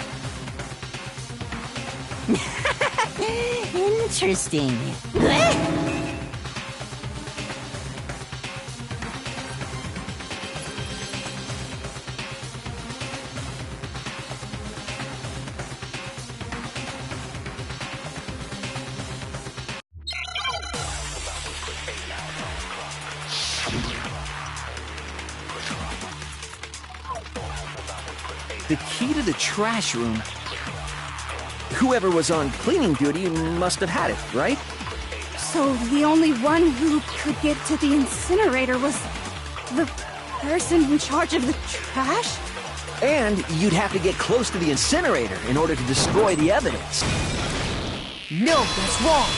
Interesting. The key to the trash room. Whoever was on cleaning duty must have had it, right? So the only one who could get to the incinerator was the person in charge of the trash? And you'd have to get close to the incinerator in order to destroy the evidence. No, that's wrong.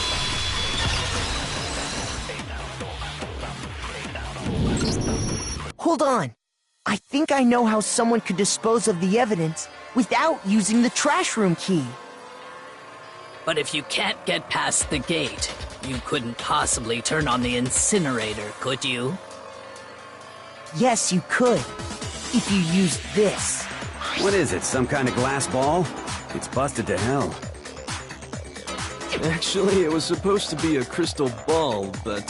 Hold on. I think I know how someone could dispose of the evidence without using the trash room key. But if you can't get past the gate, you couldn't possibly turn on the incinerator, could you? Yes, you could. If you used this. What is it, some kind of glass ball? It's busted to hell. Actually, it was supposed to be a crystal ball, but,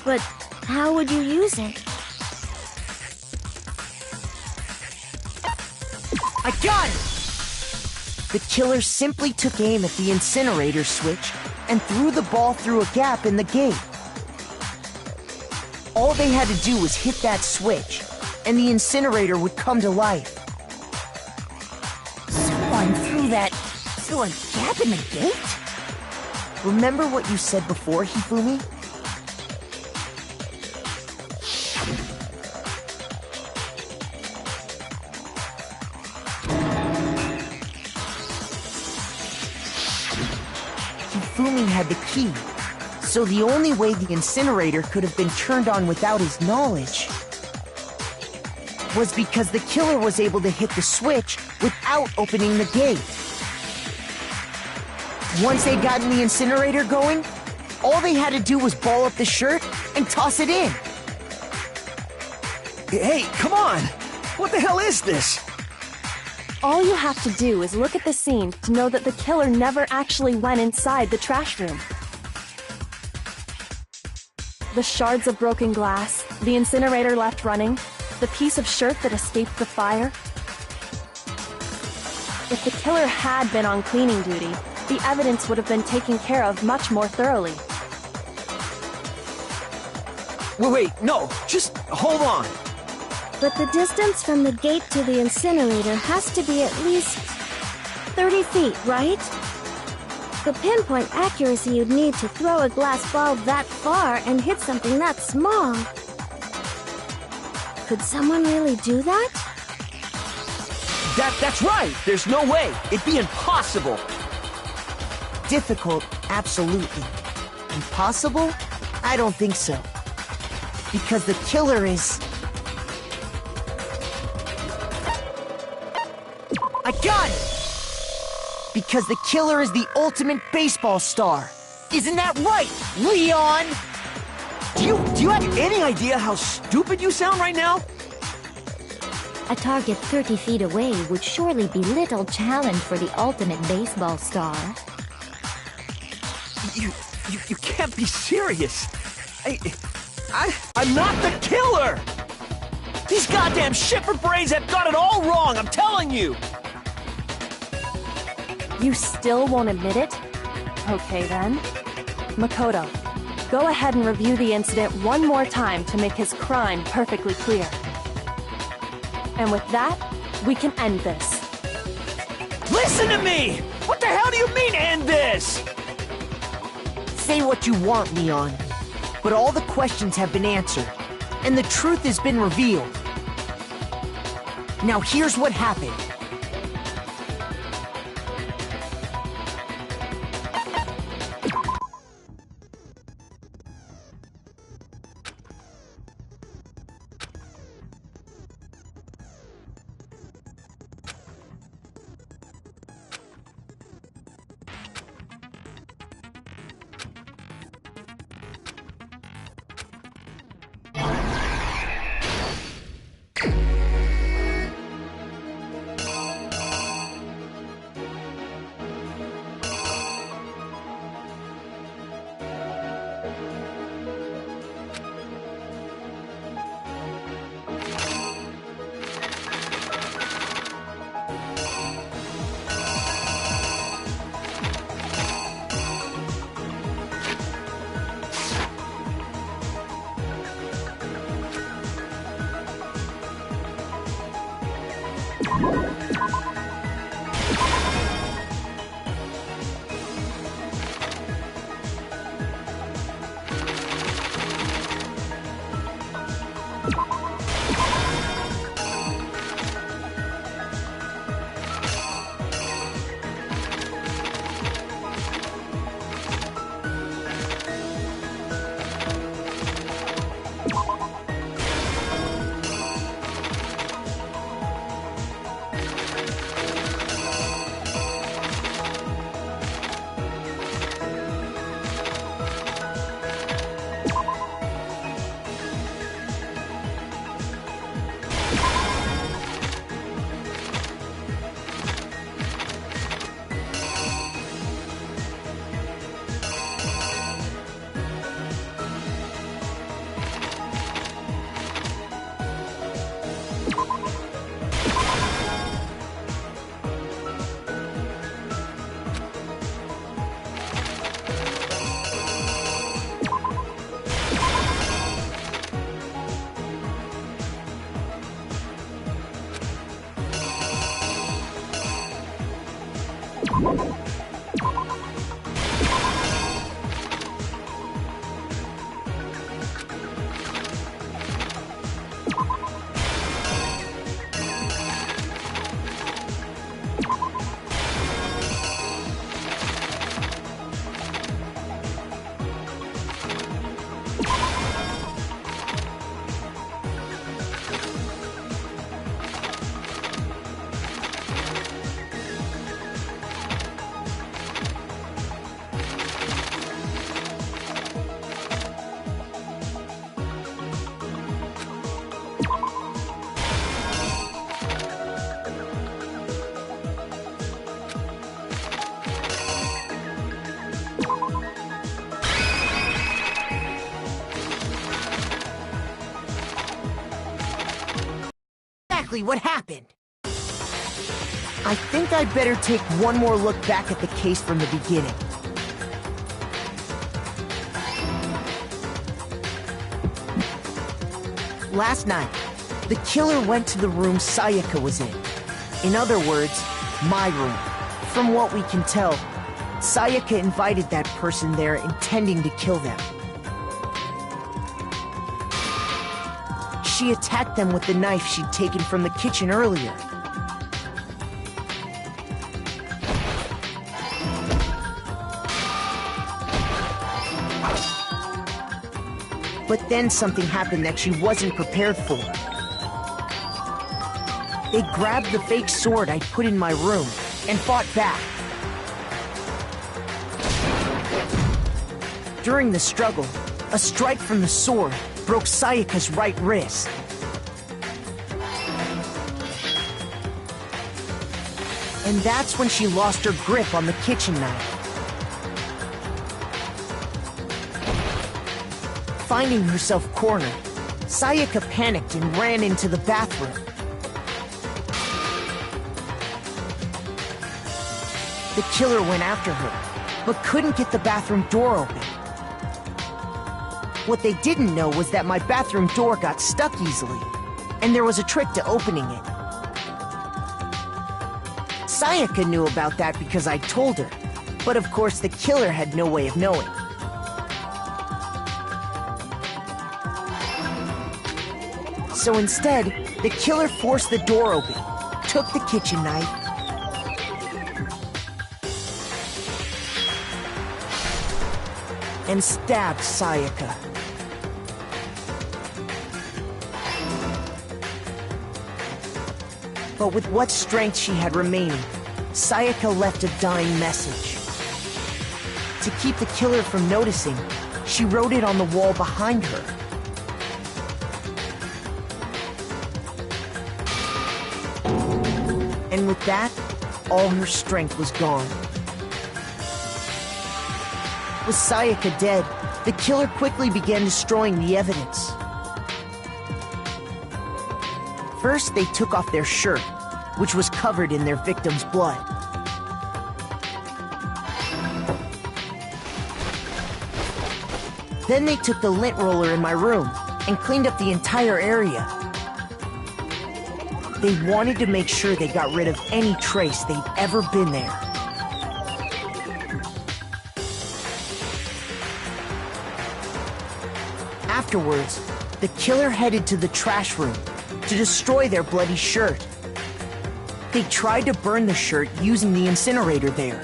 But how would you use it? I got it! The killer simply took aim at the incinerator switch and threw the ball through a gap in the gate. All they had to do was hit that switch, and the incinerator would come to life. Someone threw a gap in the gate? Remember what you said before, Hifumi? Hifumi had the key, so the only way the incinerator could have been turned on without his knowledge was because the killer was able to hit the switch without opening the gate. Once they'd gotten the incinerator going, all they had to do was ball up the shirt and toss it in. Hey, come on! What the hell is this? All you have to do is look at the scene to know that the killer never actually went inside the trash room. The shards of broken glass, the incinerator left running, the piece of shirt that escaped the fire. If the killer had been on cleaning duty, the evidence would have been taken care of much more thoroughly. Wait, no, just hold on. But the distance from the gate to the incinerator has to be at least 30 feet, right? The pinpoint accuracy you'd need to throw a glass ball that far and hit something that small. Could someone really do that? That's right! There's no way! It'd be impossible! Difficult, absolutely. Impossible? I don't think so. Because the killer is... I got it! Because the killer is the ultimate baseball star. Isn't that right, Leon? Do you have any idea how stupid you sound right now? A target 30 feet away would surely be little challenge for the ultimate baseball star. You can't be serious. I'm not the killer! These goddamn shipper brains have got it all wrong, I'm telling you! You still won't admit it? Okay then. Makoto, go ahead and review the incident one more time to make his crime perfectly clear. And with that, we can end this. Listen to me! What the hell do you mean, end this? Say what you want, Leon. But all the questions have been answered, and the truth has been revealed. Now here's what happened. Exactly what happened. I think I'd better take one more look back at the case from the beginning. Last night, the killer went to the room Sayaka was in. In other words, my room. From what we can tell, Sayaka invited that person there intending to kill them. She attacked them with the knife she'd taken from the kitchen earlier. But then something happened that she wasn't prepared for. They grabbed the fake sword I'd put in my room and fought back. During the struggle, a strike from the sword broke Sayaka's right wrist. And that's when she lost her grip on the kitchen knife. Finding herself cornered, Sayaka panicked and ran into the bathroom. The killer went after her, but couldn't get the bathroom door open. What they didn't know was that my bathroom door got stuck easily, and there was a trick to opening it. Sayaka knew about that because I told her, but of course the killer had no way of knowing. So instead, the killer forced the door open, took the kitchen knife, and stabbed Sayaka. But with what strength she had remaining, Sayaka left a dying message. To keep the killer from noticing, she wrote it on the wall behind her. And with that, all her strength was gone. With Sayaka dead, the killer quickly began destroying the evidence. First, they took off their shirt, which was covered in their victim's blood. Then they took the lint roller in my room and cleaned up the entire area. They wanted to make sure they got rid of any trace they'd ever been there. Afterwards, the killer headed to the trash room to destroy their bloody shirt. They tried to burn the shirt using the incinerator there.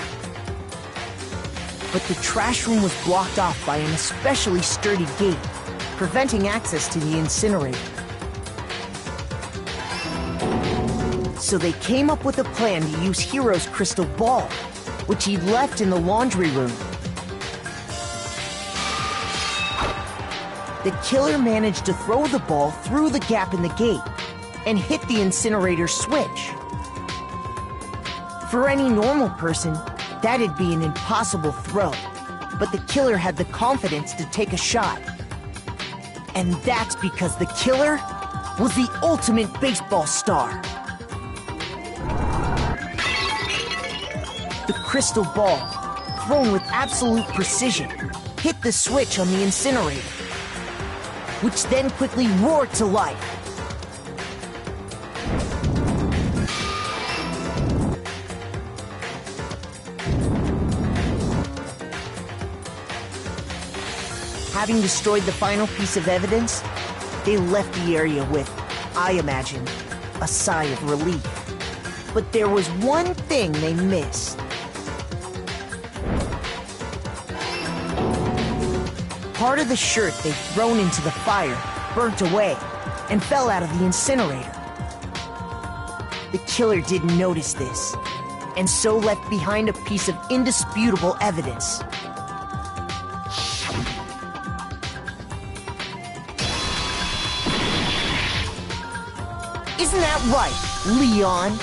But the trash room was blocked off by an especially sturdy gate, preventing access to the incinerator. So they came up with a plan to use Hiro's crystal ball, which he'd left in the laundry room. The killer managed to throw the ball through the gap in the gate and hit the incinerator switch. For any normal person, that'd be an impossible throw, but the killer had the confidence to take a shot. And that's because the killer was the ultimate baseball star. The crystal ball, thrown with absolute precision, hit the switch on the incinerator, which then quickly roared to life. Having destroyed the final piece of evidence, they left the area with, I imagine, a sigh of relief. But there was one thing they missed. Part of the shirt they'd thrown into the fire burnt away and fell out of the incinerator. The killer didn't notice this, and so left behind a piece of indisputable evidence. Isn't that right, Leon?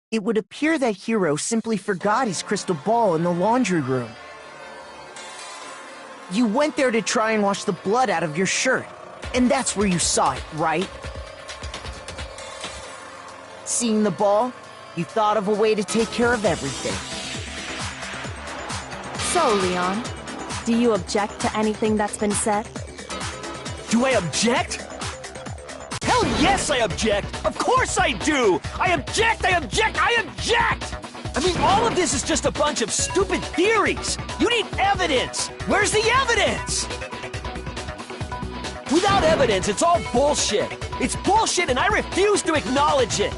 It would appear that Hiro simply forgot his crystal ball in the laundry room. You went there to try and wash the blood out of your shirt, and that's where you saw it, right? Seeing the ball, you thought of a way to take care of everything. So, Leon, do you object to anything that's been said? Do I object? Hell yes, I object! Of course I do! I object! I object! I object! I mean, all of this is just a bunch of stupid theories! You need evidence! Where's the evidence? Without evidence, it's all bullshit! It's bullshit and I refuse to acknowledge it!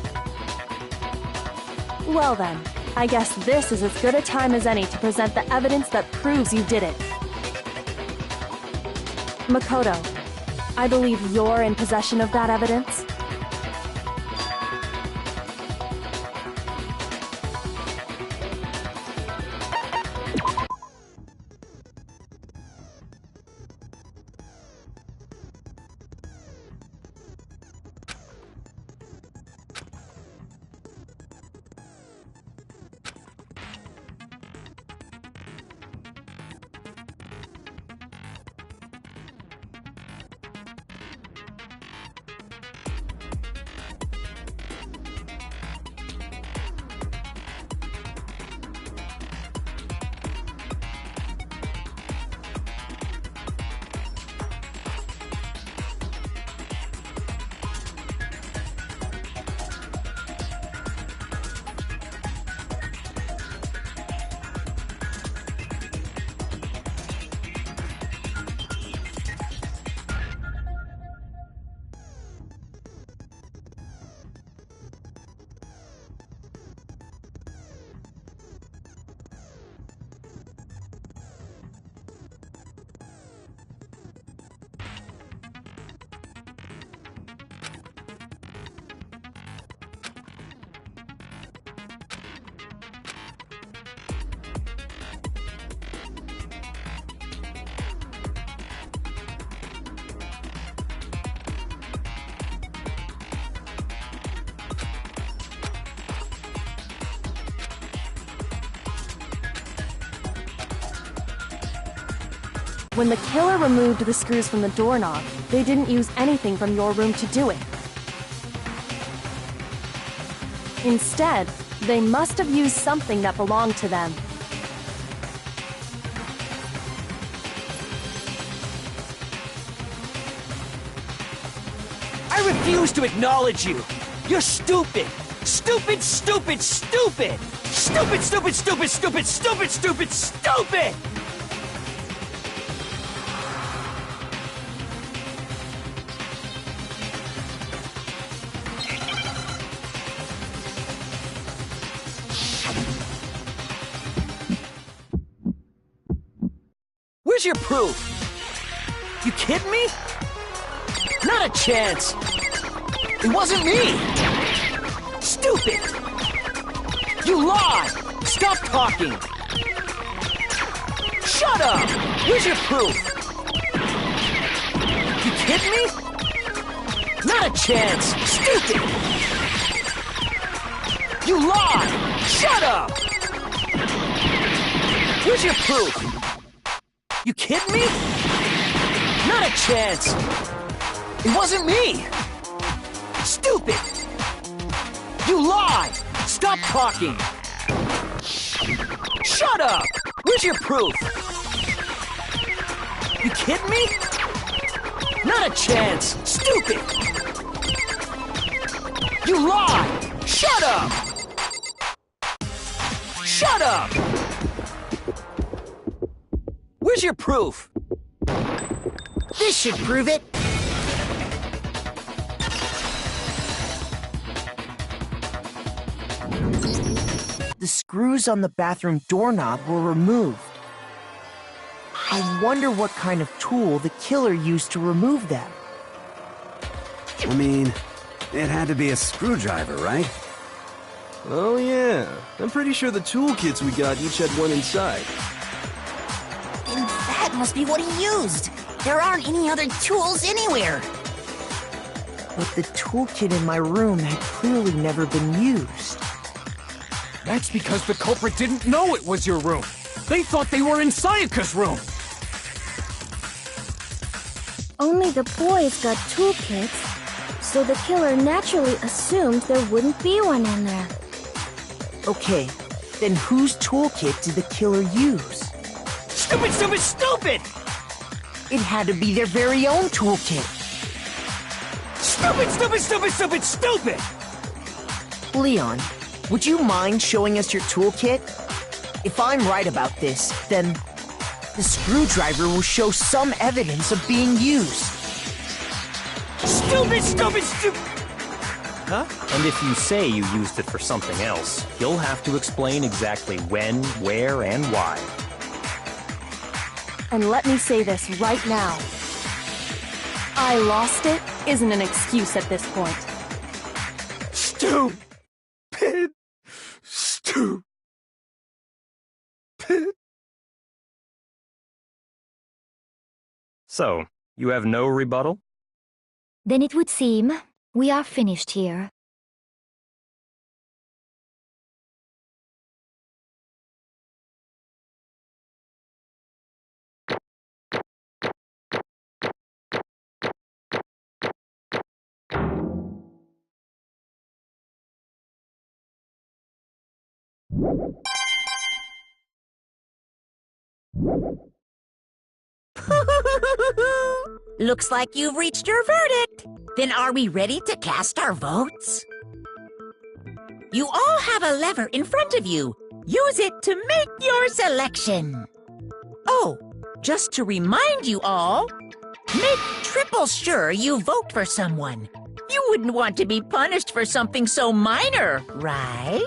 Well then, I guess this is as good a time as any to present the evidence that proves you did it. Makoto, I believe you're in possession of that evidence. When the killer removed the screws from the doorknob, they didn't use anything from your room to do it. Instead, they must have used something that belonged to them. I refuse to acknowledge you. You're stupid. Stupid, stupid, stupid. Stupid, stupid, stupid, stupid, stupid, stupid, stupid! Where's your proof? You kidding me? Not a chance. It wasn't me. Stupid. You lied. Stop talking. Shut up. Where's your proof? You kidding me? Not a chance. Stupid. You lied. Shut up. Where's your proof? You kidding me? Not a chance! It wasn't me! Stupid! You lied! Stop talking! Shut up! Where's your proof? You kidding me? Not a chance! Stupid! You lied! Shut up! Shut up! Where's your proof? This should prove it. The screws on the bathroom doorknob were removed. I wonder what kind of tool the killer used to remove them. I mean, it had to be a screwdriver, right? Oh yeah, I'm pretty sure the toolkits we got each had one inside. And that must be what he used. There aren't any other tools anywhere. But the toolkit in my room had clearly never been used. That's because the culprit didn't know it was your room. They thought they were in Sayaka's room. Only the boys got toolkits, so the killer naturally assumed there wouldn't be one in there. Okay, then whose toolkit did the killer use? Stupid, stupid, stupid! It had to be their very own toolkit. Stupid, stupid, stupid, stupid, stupid! Leon, would you mind showing us your toolkit? If I'm right about this, then the screwdriver will show some evidence of being used. Stupid, stupid, stupid! Huh? And if you say you used it for something else, you'll have to explain exactly when, where, and why. And let me say this right now. I lost it isn't an excuse at this point. Stupid. Stupid. So, you have no rebuttal? Then it would seem we are finished here. Looks like you've reached your verdict. Then are we ready to cast our votes? You all have a lever in front of you. Use it to make your selection. Oh, just to remind you all, make triple sure you vote for someone. You wouldn't want to be punished for something so minor, right?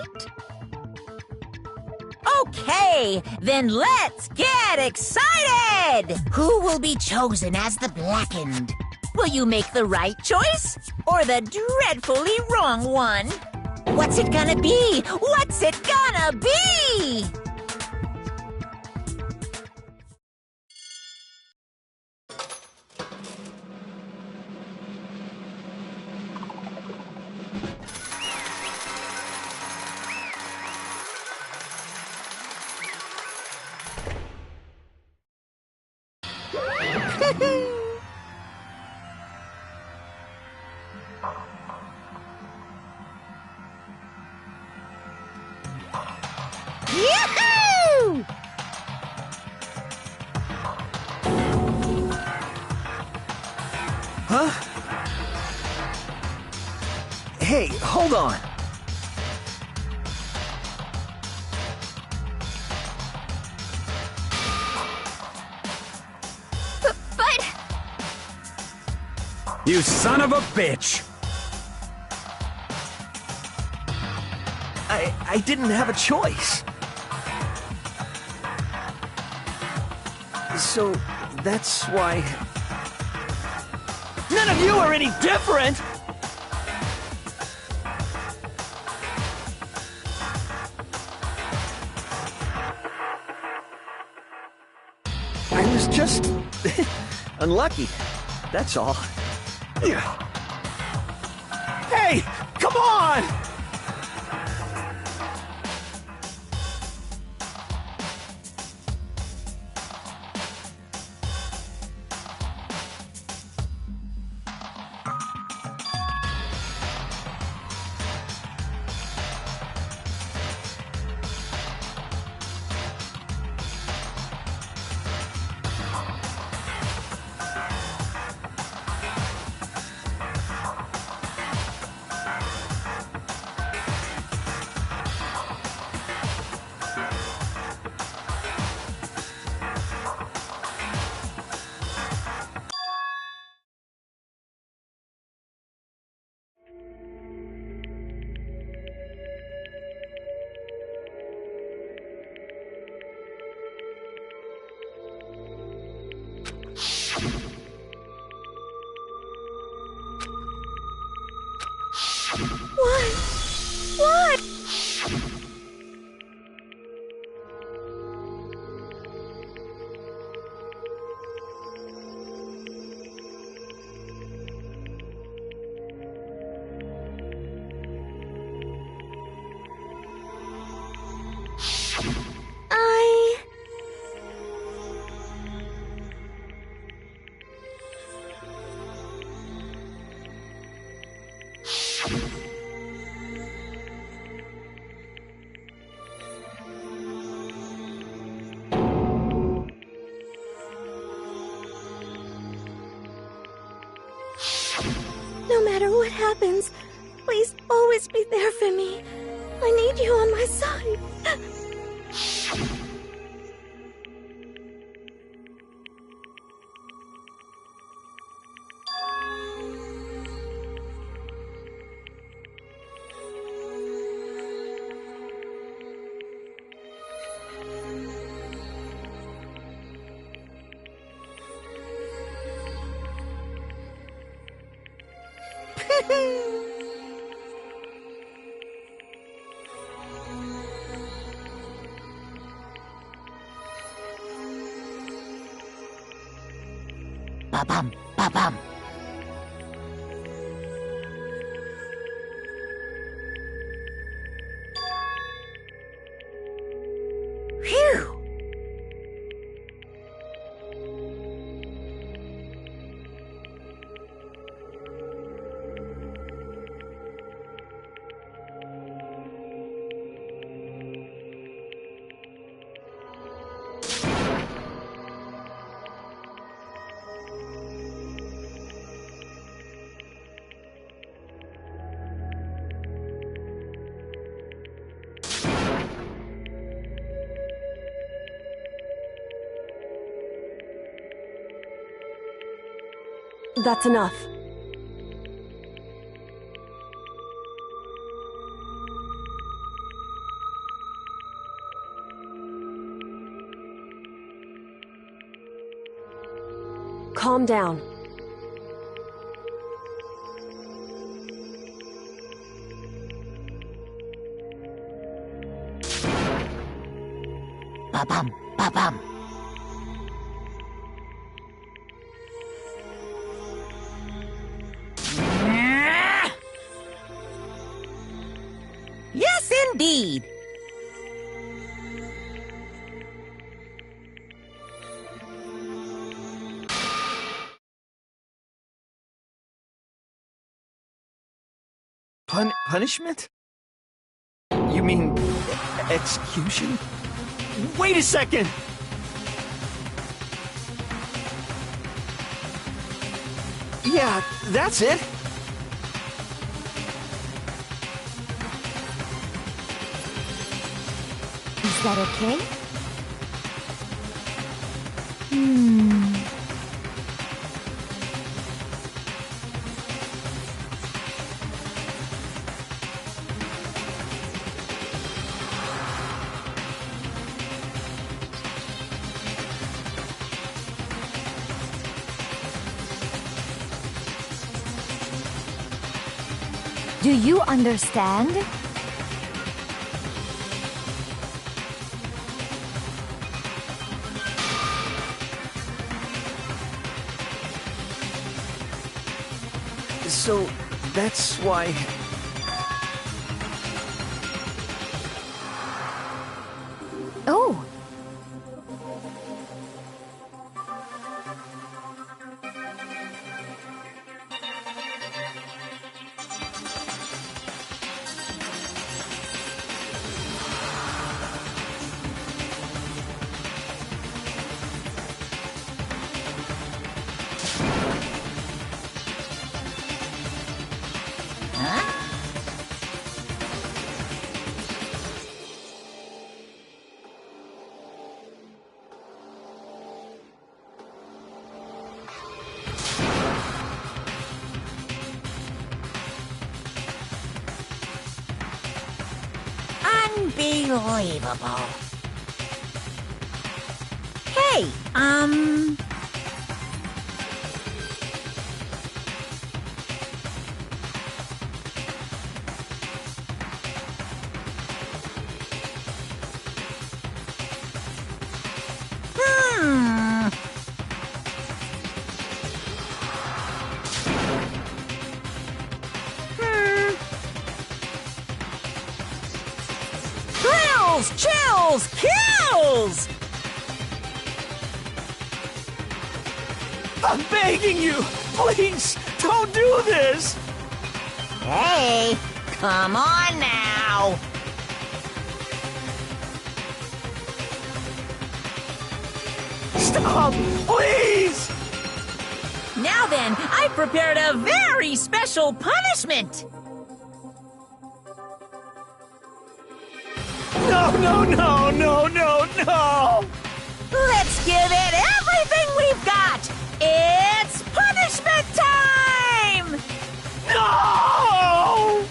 Okay, then let's get excited! Who will be chosen as the Blackened? Will you make the right choice or the dreadfully wrong one? What's it gonna be? What's it gonna be? Yahoo! Huh? Hey, hold on. But... You son of a bitch! I didn't have a choice. So, that's why... None of you are any different! I was just... unlucky. That's all. Hey! Come on! What? No matter what happens, please always be there for me. I need you on my side. Ba-bum, ba-bum. Phew! That's enough. Calm down. Ba-bum, ba-bum. Yes, indeed. Punishment? You mean execution? Wait a second! Yeah, that's it. that okay? Do you understand? So, that's why... Oh! Unbelievable. Hey, Chills! Kills! I'm begging you! Please, don't do this! Hey, come on now! Stop! Please! Now then, I prepared a very special punishment! No, no, no, no, no, no! Let's give it everything we've got! It's punishment time! No!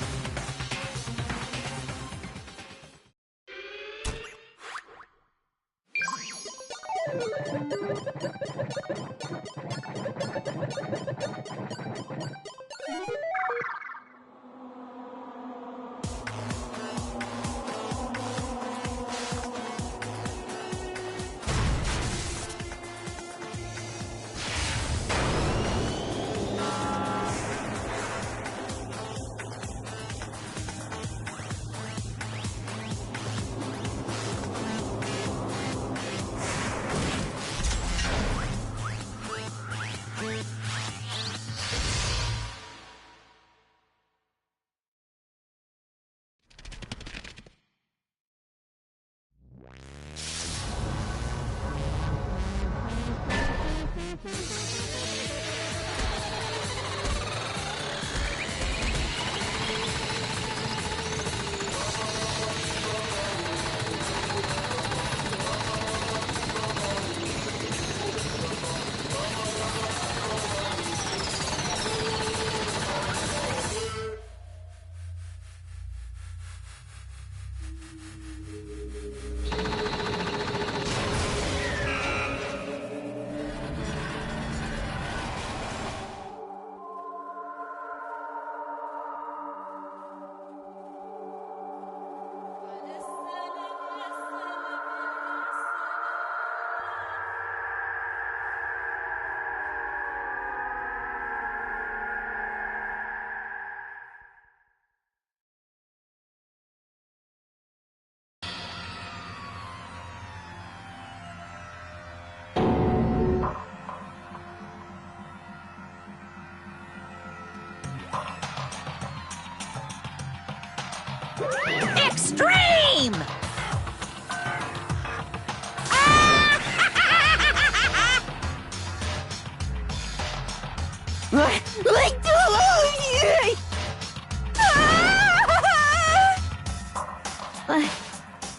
Extreme!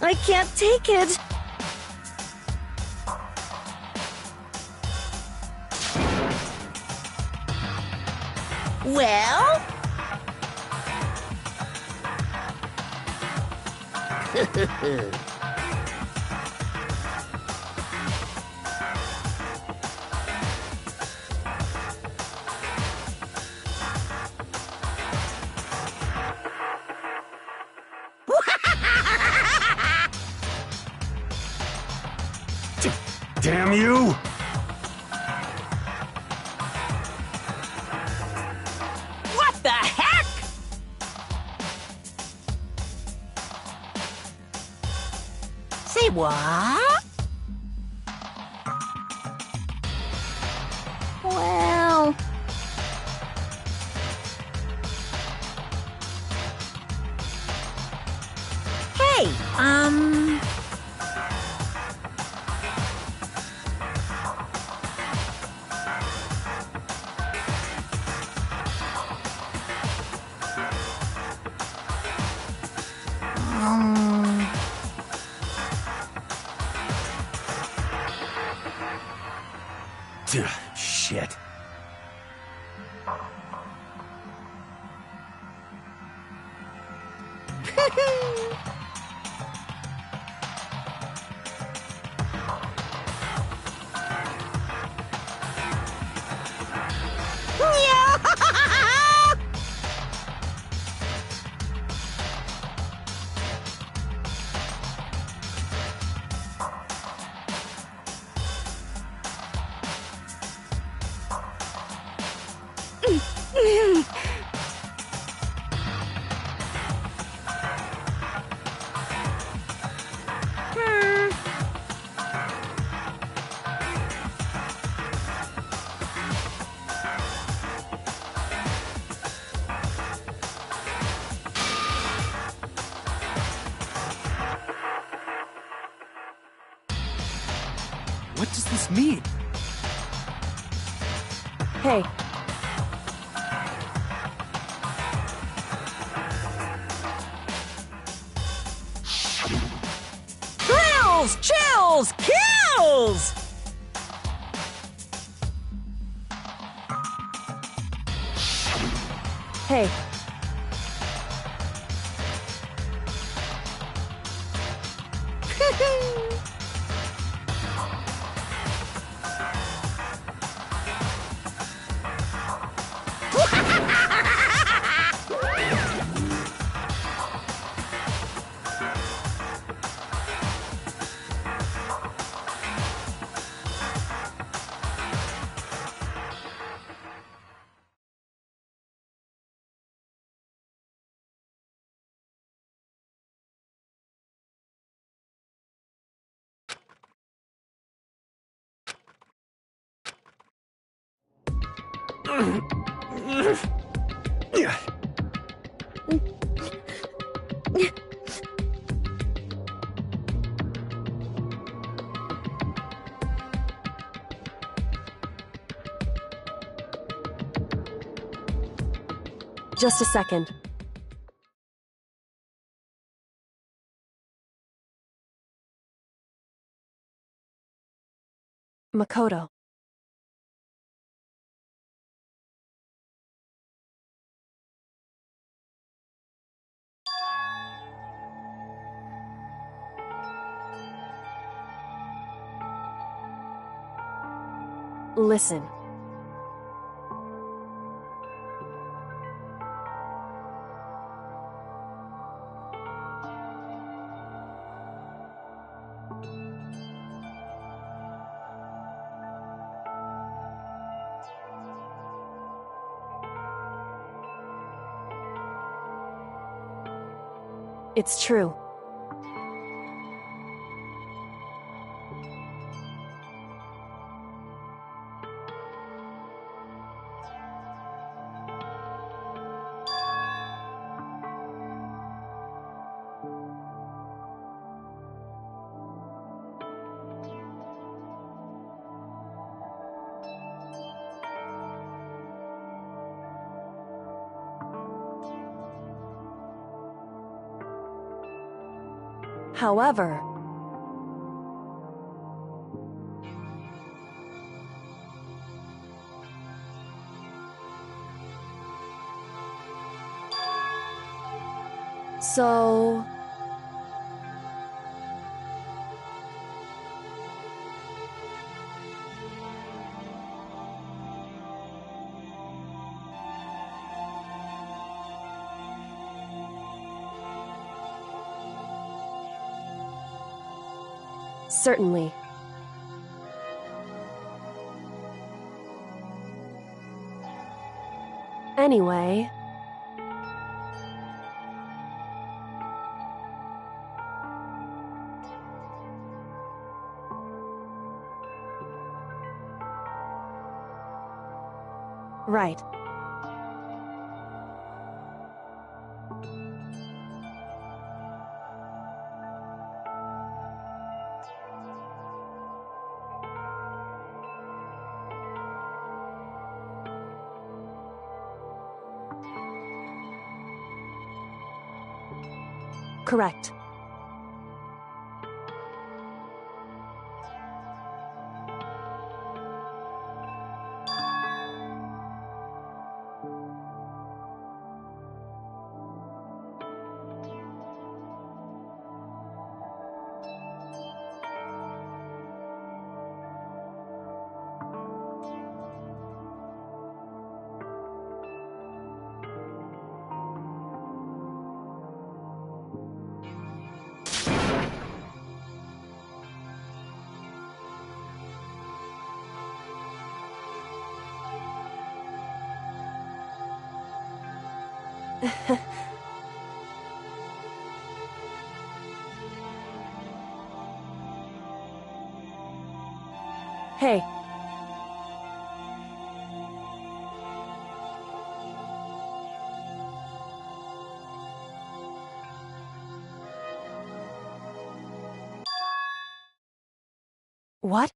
I can't take it. Well? Damn you! What the heck? Say what? Well... Hey, Shit. What does this mean? Hey. thrills, chills, kills! Hey. Just a second. Makoto. Listen. It's true. However, so... Certainly. Anyway... Right. Correct. Hey. What?